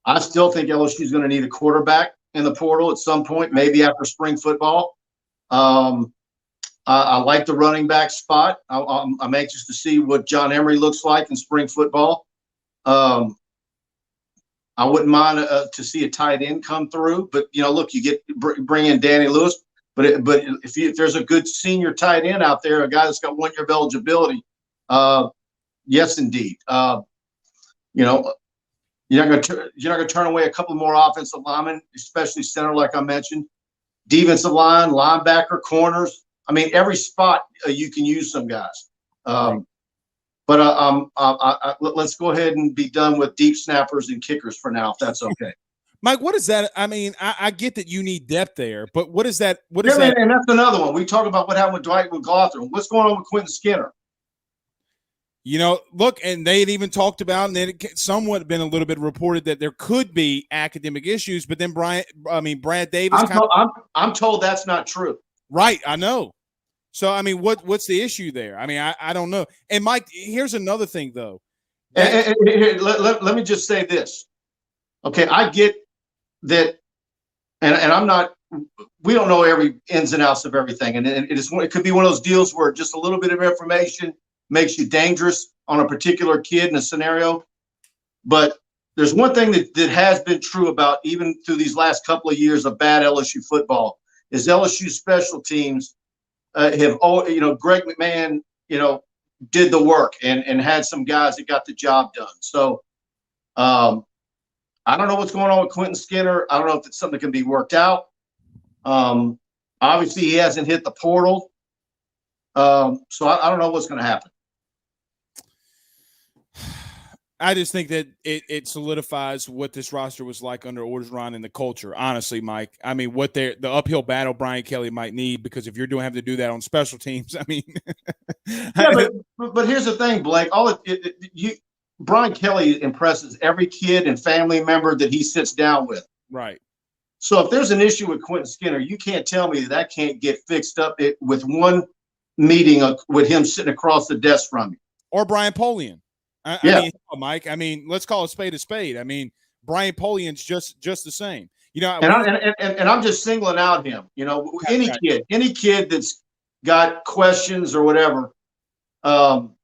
I still think LSU is going to need a quarterback in the portal at some point, maybe after spring football. I like the running back spot. I'm anxious to see what John Emery looks like in spring football. I wouldn't mind to see a tight end come through, but look, you bring in Danny Lewis, but if there's a good senior tight end out there, a guy that's got 1 year of eligibility, yes, indeed. You're not going to turn away a couple more offensive linemen, especially center, like I mentioned, defensive line, linebacker, corners. I mean, every spot you can use some guys. But let's go ahead and be done with deep snappers and kickers for now, if that's okay. Mike, what is that? I mean, I get that you need depth there, but what is that? What is that? And that's another one. We talk about what happened with Dwight McGlothern. What's going on with Quentin Skinner? Look, and they had even talked about, and then it somewhat been a little bit reported that there could be academic issues, but then Brad Davis. I'm told that's not true. Right, I know. So, I mean, what's the issue there? I mean, I don't know. And Mike, here's another thing, though. Let me just say this. Okay, I get that, and I'm not. We don't know every ins and outs of everything, and it could be one of those deals where just a little bit of information makes you dangerous on a particular kid in a scenario. But there's one thing that has been true about even through these last couple of years of bad LSU football is LSU special teams have, Greg McMahon, did the work and had some guys that got the job done. So I don't know what's going on with Quentin Skinner. I don't know if it's something that can be worked out. Obviously, he hasn't hit the portal. So I don't know what's going to happen. I just think that it solidifies what this roster was like under Orgeron and the culture. Honestly, Mike, I mean, what the uphill battle Brian Kelly might need, because if you're doing having to do that on special teams, I mean, yeah, but here's the thing, Blake. Brian Kelly impresses every kid and family member that he sits down with. Right. So if there's an issue with Quentin Skinner, you can't tell me that can't get fixed up with one meeting with him sitting across the desk from you. Or Brian Polian. I mean, Mike, I mean, let's call a spade a spade. I mean, Brian Polian's just the same. You know, and I'm just singling out him. You know, any kid that's got questions or whatever. So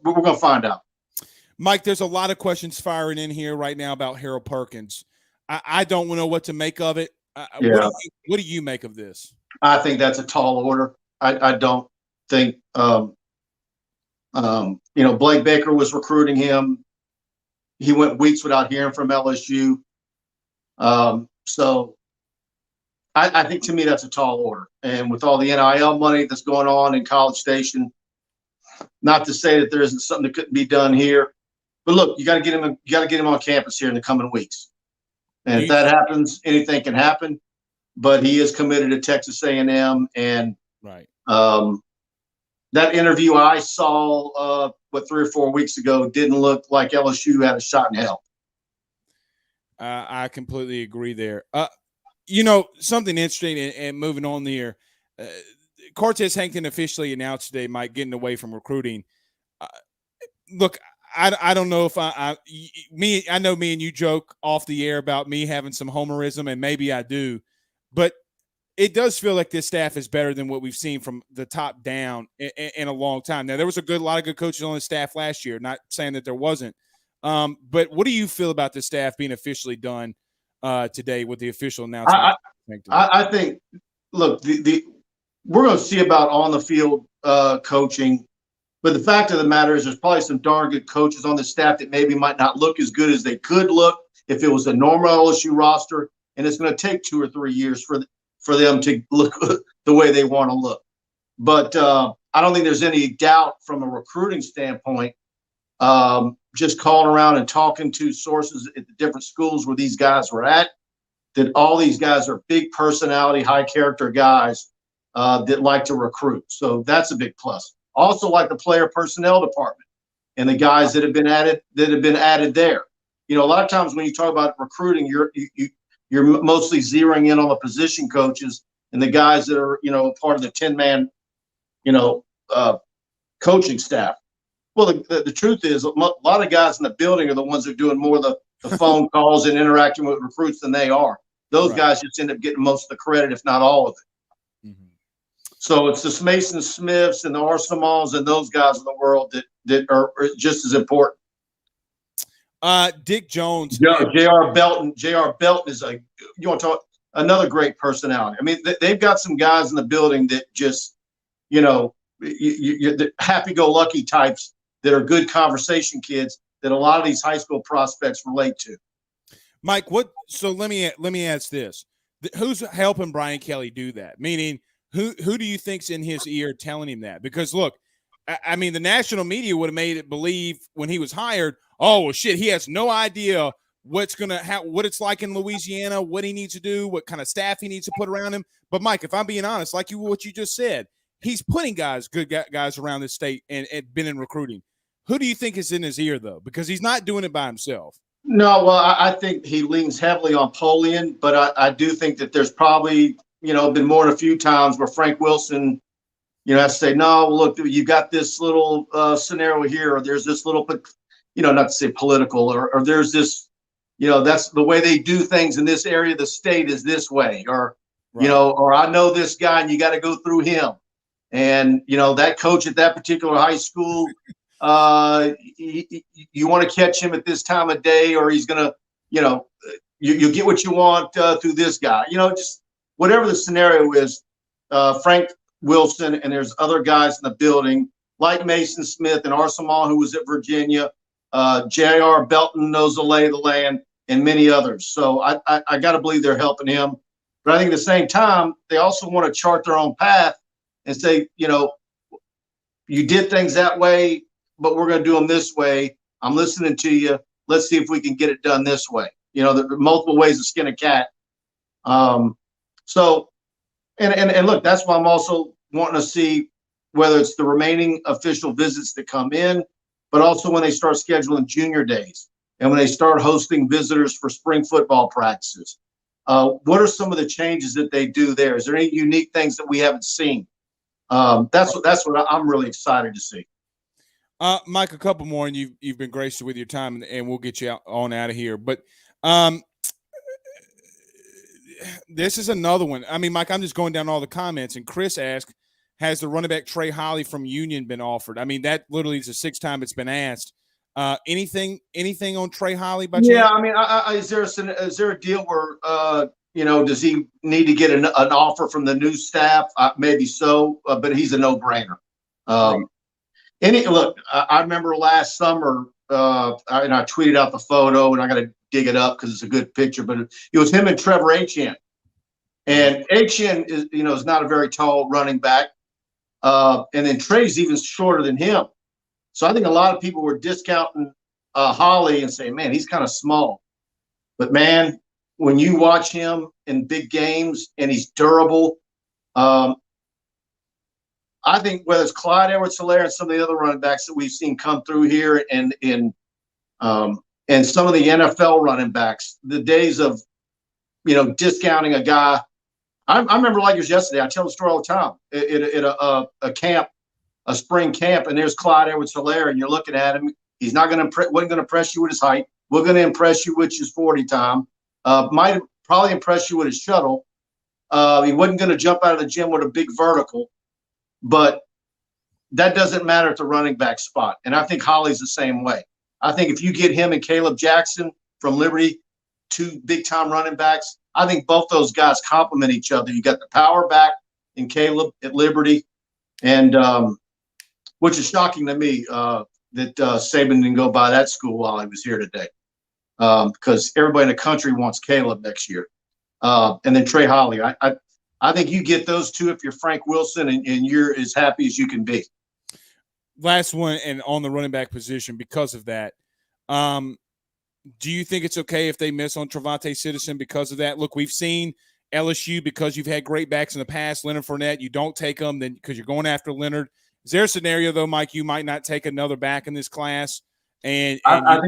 we're going to find out. Mike, there's a lot of questions firing in here right now about Harold Perkins. I don't know what to make of it. What do you make of this? I think that's a tall order. I don't think Blake Baker was recruiting him. He went weeks without hearing from LSU. So I think, to me, that's a tall order. And with all the NIL money that's going on in College Station, not to say that there isn't something that couldn't be done here, but look, you got to get him. You got to get him on campus here in the coming weeks. And if that happens, anything can happen. But he is committed to Texas A&M, and right. That interview I saw 3 or 4 weeks ago didn't look like LSU had a shot in hell. I completely agree there. Something interesting, and moving on there, Cortez Hankton officially announced today, Mike, getting away from recruiting. Look, I don't know if I know me and you joke off the air about me having some homerism, and maybe I do, but it does feel like this staff is better than what we've seen from the top down in a long time. Now, there was a lot of good coaches on the staff last year, not saying that there wasn't. But what do you feel about the staff being officially done today with the official announcement? I think, look, we're going to see about on the field coaching, but the fact of the matter is there's probably some darn good coaches on the staff that maybe might not look as good as they could look if it was a normal LSU roster, and it's going to take 2 or 3 years for them to look the way they want to look. But I don't think there's any doubt from a recruiting standpoint, just calling around and talking to sources at the different schools where these guys were at, that all these guys are big personality, high character guys that like to recruit. So that's a big plus. Also like the player personnel department and the guys that have been added there. You know, a lot of times when you talk about recruiting, you're mostly zeroing in on the position coaches and the guys that are, part of the 10-man, coaching staff. Well, the truth is a lot of guys in the building are the ones that are doing more of the phone calls and interacting with recruits than they are. Those guys just end up getting most of the credit, if not all of it. Mm-hmm. So it's the Mason Smiths and the Arsenals and those guys in the world that are just as important. Dick Jones. J.R. Belton. J.R. Belton is you want to talk another great personality. I mean, they've got some guys in the building that just, you're the happy-go-lucky types that are good conversation kids that a lot of these high school prospects relate to. Mike, so let me ask this. Who's helping Brian Kelly do that? Meaning, who do you think's in his ear telling him that? Because look, I mean, the national media would have made it believe when he was hired, oh, well, shit, he has no idea what it's like in Louisiana, what he needs to do, what kind of staff he needs to put around him. But Mike, if I'm being honest, like what you just said, he's putting good guys around the state and been in recruiting. Who do you think is in his ear, though? Because he's not doing it by himself. No, well, I think he leans heavily on Polian, but I do think that there's probably, been more than a few times where Frank Wilson, has to say, no, look, you got this little scenario here, or there's this little, not to say political, or there's this, that's the way they do things in this area of the state is this way, or, or I know this guy and you got to go through him. And, that coach at that particular high school, you want to catch him at this time of day, or he's going to, you get what you want through this guy, just whatever the scenario is. Frank Wilson, and there's other guys in the building like Mason Smith and Arsenal, who was at Virginia, J.R. Belton knows the lay of the land, and many others. So I got to believe they're helping him. But I think at the same time, they also want to chart their own path and say, you did things that way. but we're going to do them this way. I'm listening to you. Let's see if we can get it done this way. You know, there are multiple ways to skin a cat. So, and look, that's why I'm also wanting to see whether it's the remaining official visits that come in, but also when they start scheduling junior days and when they start hosting visitors for spring football practices. What are some of the changes that they do there? Is there any unique things that we haven't seen? That's what I'm really excited to see. Mike, a couple more, and you've been gracious with your time, and we'll get you out of here. But this is another one. I mean, Mike, I'm just going down all the comments, and Chris asked, has the running back Trey Holly from Union been offered? I mean, that literally is the sixth time it's been asked. Anything on Trey Holly? Yeah, I mean, is there a deal where does he need to get an offer from the new staff? Maybe so, but he's a no-brainer. Look, I remember last summer, and I tweeted out the photo, and I got to dig it up because it's a good picture. But it was him and Trevor Etienne, and Etienne is not a very tall running back, and then Trey's even shorter than him. So I think a lot of people were discounting Holly and saying, man, he's kind of small. But man, when you watch him in big games and he's durable, I think whether it's Clyde Edwards-Helaire and some of the other running backs that we've seen come through here and some of the NFL running backs, the days of, discounting a guy. I remember like it was yesterday. I tell the story all the time at a camp, a spring camp, and there's Clyde Edwards-Helaire, and you're looking at him. He's wasn't going to impress you with his height. We're going to impress you with his 40 time. Might probably impress you with his shuttle. He wasn't going to jump out of the gym with a big vertical, but that doesn't matter at the running back spot. And I think Holly's the same way. I think if you get him and Caleb Jackson from Liberty, two big-time running backs, I think both those guys complement each other. You got the power back in Caleb at Liberty, and which is shocking to me that Saban didn't go by that school while he was here today, because everybody in the country wants Caleb next year. And then Trey Holly. I think you get those two if you're Frank Wilson and you're as happy as you can be. Last one, and on the running back position because of that. Do you think it's okay if they miss on Trevante Citizen because of that? Look, we've seen LSU, because you've had great backs in the past, Leonard Fournette, you don't take them then because you're going after Leonard. Is there a scenario, though, Mike, you might not take another back in this class? And I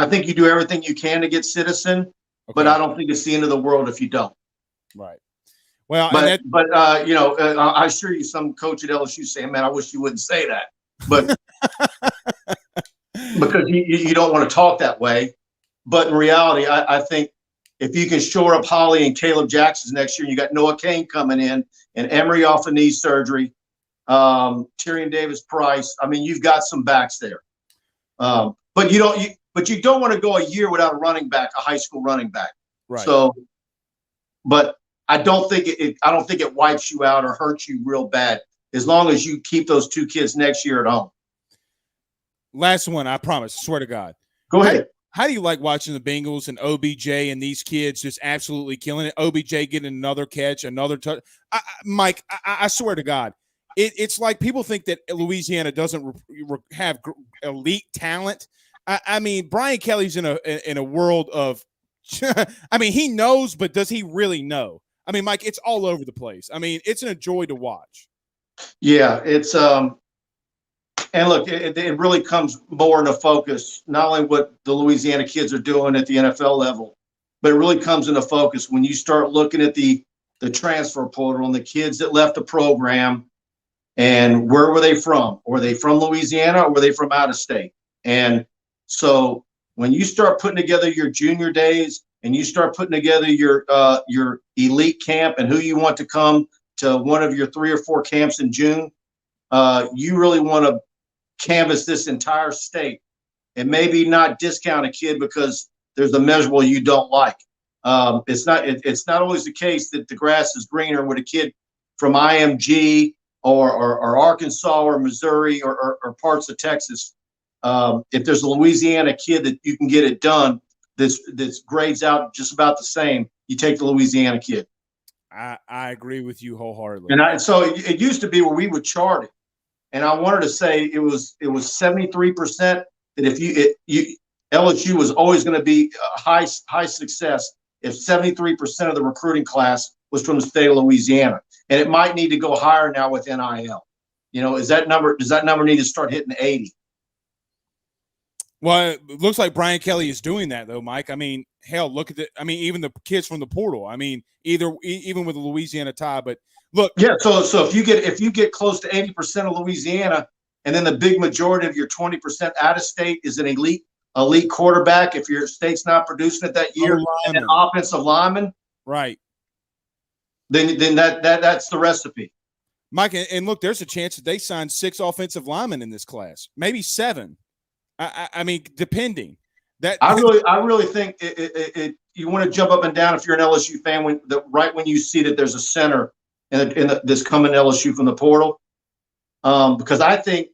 think you do everything you can to get Citizen, okay, but I don't think it's the end of the world if you don't. Right. Well, I assure you, some coach at LSU saying, "Man, I wish you wouldn't say that," but because you don't want to talk that way. But in reality, I think if you can shore up Holly and Caleb Jackson next year, you got Noah Kane coming in and Emery off of knee surgery. Tyrion Davis-Price. I mean, you've got some backs there, but you don't want to go a year without a running back, a high school running back. Right. So, but I don't think it wipes you out or hurts you real bad as long as you keep those two kids next year at home. Last one, I promise. Swear to God. Go ahead. How do you like watching the Bengals and OBJ and these kids just absolutely killing it? OBJ getting another catch, another touch. Mike, I swear to God. It's like people think that Louisiana doesn't have elite talent. I mean, Brian Kelly's in a world of I mean, he knows, but does he really know? I mean, Mike, it's all over the place. I mean, it's a joy to watch. Yeah, it's and look, it really comes more into focus, not only what the Louisiana kids are doing at the NFL level, but it really comes into focus when you start looking at the transfer portal and the kids that left the program. And where were they from? Were they from Louisiana or were they from out of state? And so when you start putting together your junior days and you start putting together your elite camp and who you want to come to one of your 3 or 4 camps in June, you really want to canvass this entire state and maybe not discount a kid because there's a measurable you don't like. It's not always the case that the grass is greener with a kid from IMG or Arkansas or Missouri or parts of Texas. If there's a Louisiana kid that you can get it done, that's grades out just about the same, you take the Louisiana kid. I agree with you wholeheartedly. And so it used to be where we would chart it. and I wanted to say it was 73% that if LSU was always going to be high success if 73% of the recruiting class was from the state of Louisiana, and it might need to go higher now with NIL. Does that number need to start hitting 80? Well, it looks like Brian Kelly is doing that, though, Mike. I mean, hell, look at it. I mean, even the kids from the portal. I mean, even with the Louisiana tie. But look, yeah. So if you get close to 80% of Louisiana, and then the big majority of your 20% out of state is an elite quarterback, if your state's not producing it that year, and an offensive lineman, right? Then that's the recipe, Mike. And look, there's a chance that they sign 6 offensive linemen in this class, maybe 7. I mean, depending. I really think you want to jump up and down if you're an LSU fan when you see that there's a center this coming LSU from the portal, because I think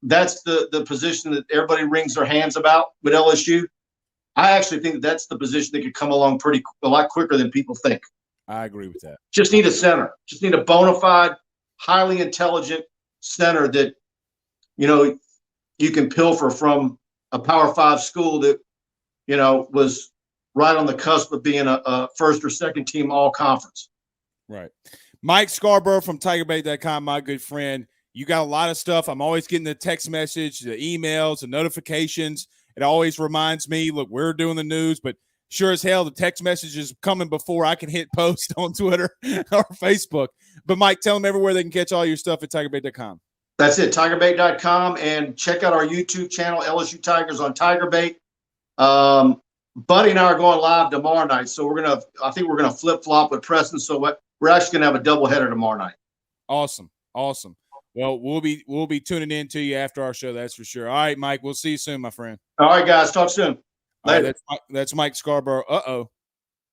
that's the position that everybody wrings their hands about with LSU. I actually think that's the position that could come along a lot quicker than people think. I agree with that. Just need a center. Just need a bona fide, highly intelligent center that you can pilfer from a Power 5 school that, was right on the cusp of being a first or second team all conference. Right. Mike Scarborough from TigerBait.com, my good friend. You got a lot of stuff. I'm always getting the text message, the emails, the notifications. It always reminds me, look, we're doing the news, but sure as hell, the text message is coming before I can hit post on Twitter or Facebook. But Mike, tell them everywhere they can catch all your stuff at TigerBait.com. That's it, TigerBait.com, and check out our YouTube channel, LSU Tigers on TigerBait. Buddy and I are going live tomorrow night, so I think we're gonna flip flop with Preston. So we're actually gonna have a doubleheader tomorrow night. Awesome. Well, we'll be tuning in to you after our show. That's for sure. All right, Mike. We'll see you soon, my friend. All right, guys. Talk soon. Later. Right, that's Mike Scarborough.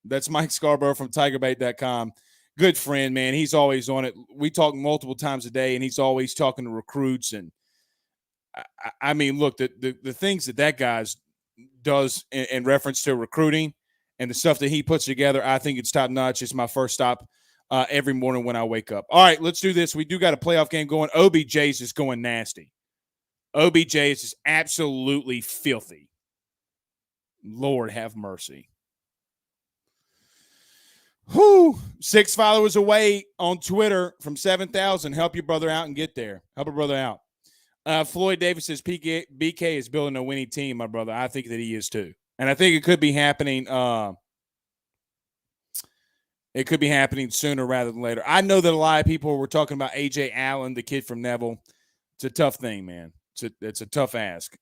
That's Mike Scarborough from TigerBait.com. Good friend, man. He's always on it. We talk multiple times a day, and he's always talking to recruits. And I mean, look, the things that guy's does in reference to recruiting and the stuff that he puts together, I think it's top notch. It's my first stop every morning when I wake up. All right, let's do this. We do got a playoff game going. OBJ's is going nasty. OBJ's is absolutely filthy. Lord have mercy. Whew. 6 followers away on Twitter from 7,000. Help your brother out and get there. Help a brother out. Floyd Davis says BK is building a winning team, my brother. I think that he is too. And I think it could be happening. It could be happening sooner rather than later. I know that a lot of people were talking about A.J. Allen, the kid from Neville. It's a tough thing, man. It's a tough ask.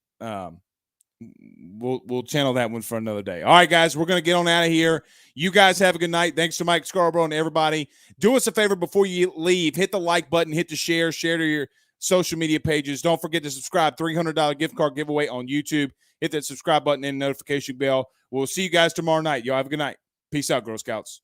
We'll channel that one for another day. All right, guys, we're going to get on out of here. You guys have a good night. Thanks to Mike Scarborough and everybody. Do us a favor before you leave. Hit the like button. Hit the share to your social media pages. Don't forget to subscribe. $300 gift card giveaway on YouTube. Hit that subscribe button and notification bell. We'll see you guys tomorrow night. Y'all have a good night. Peace out, Girl Scouts.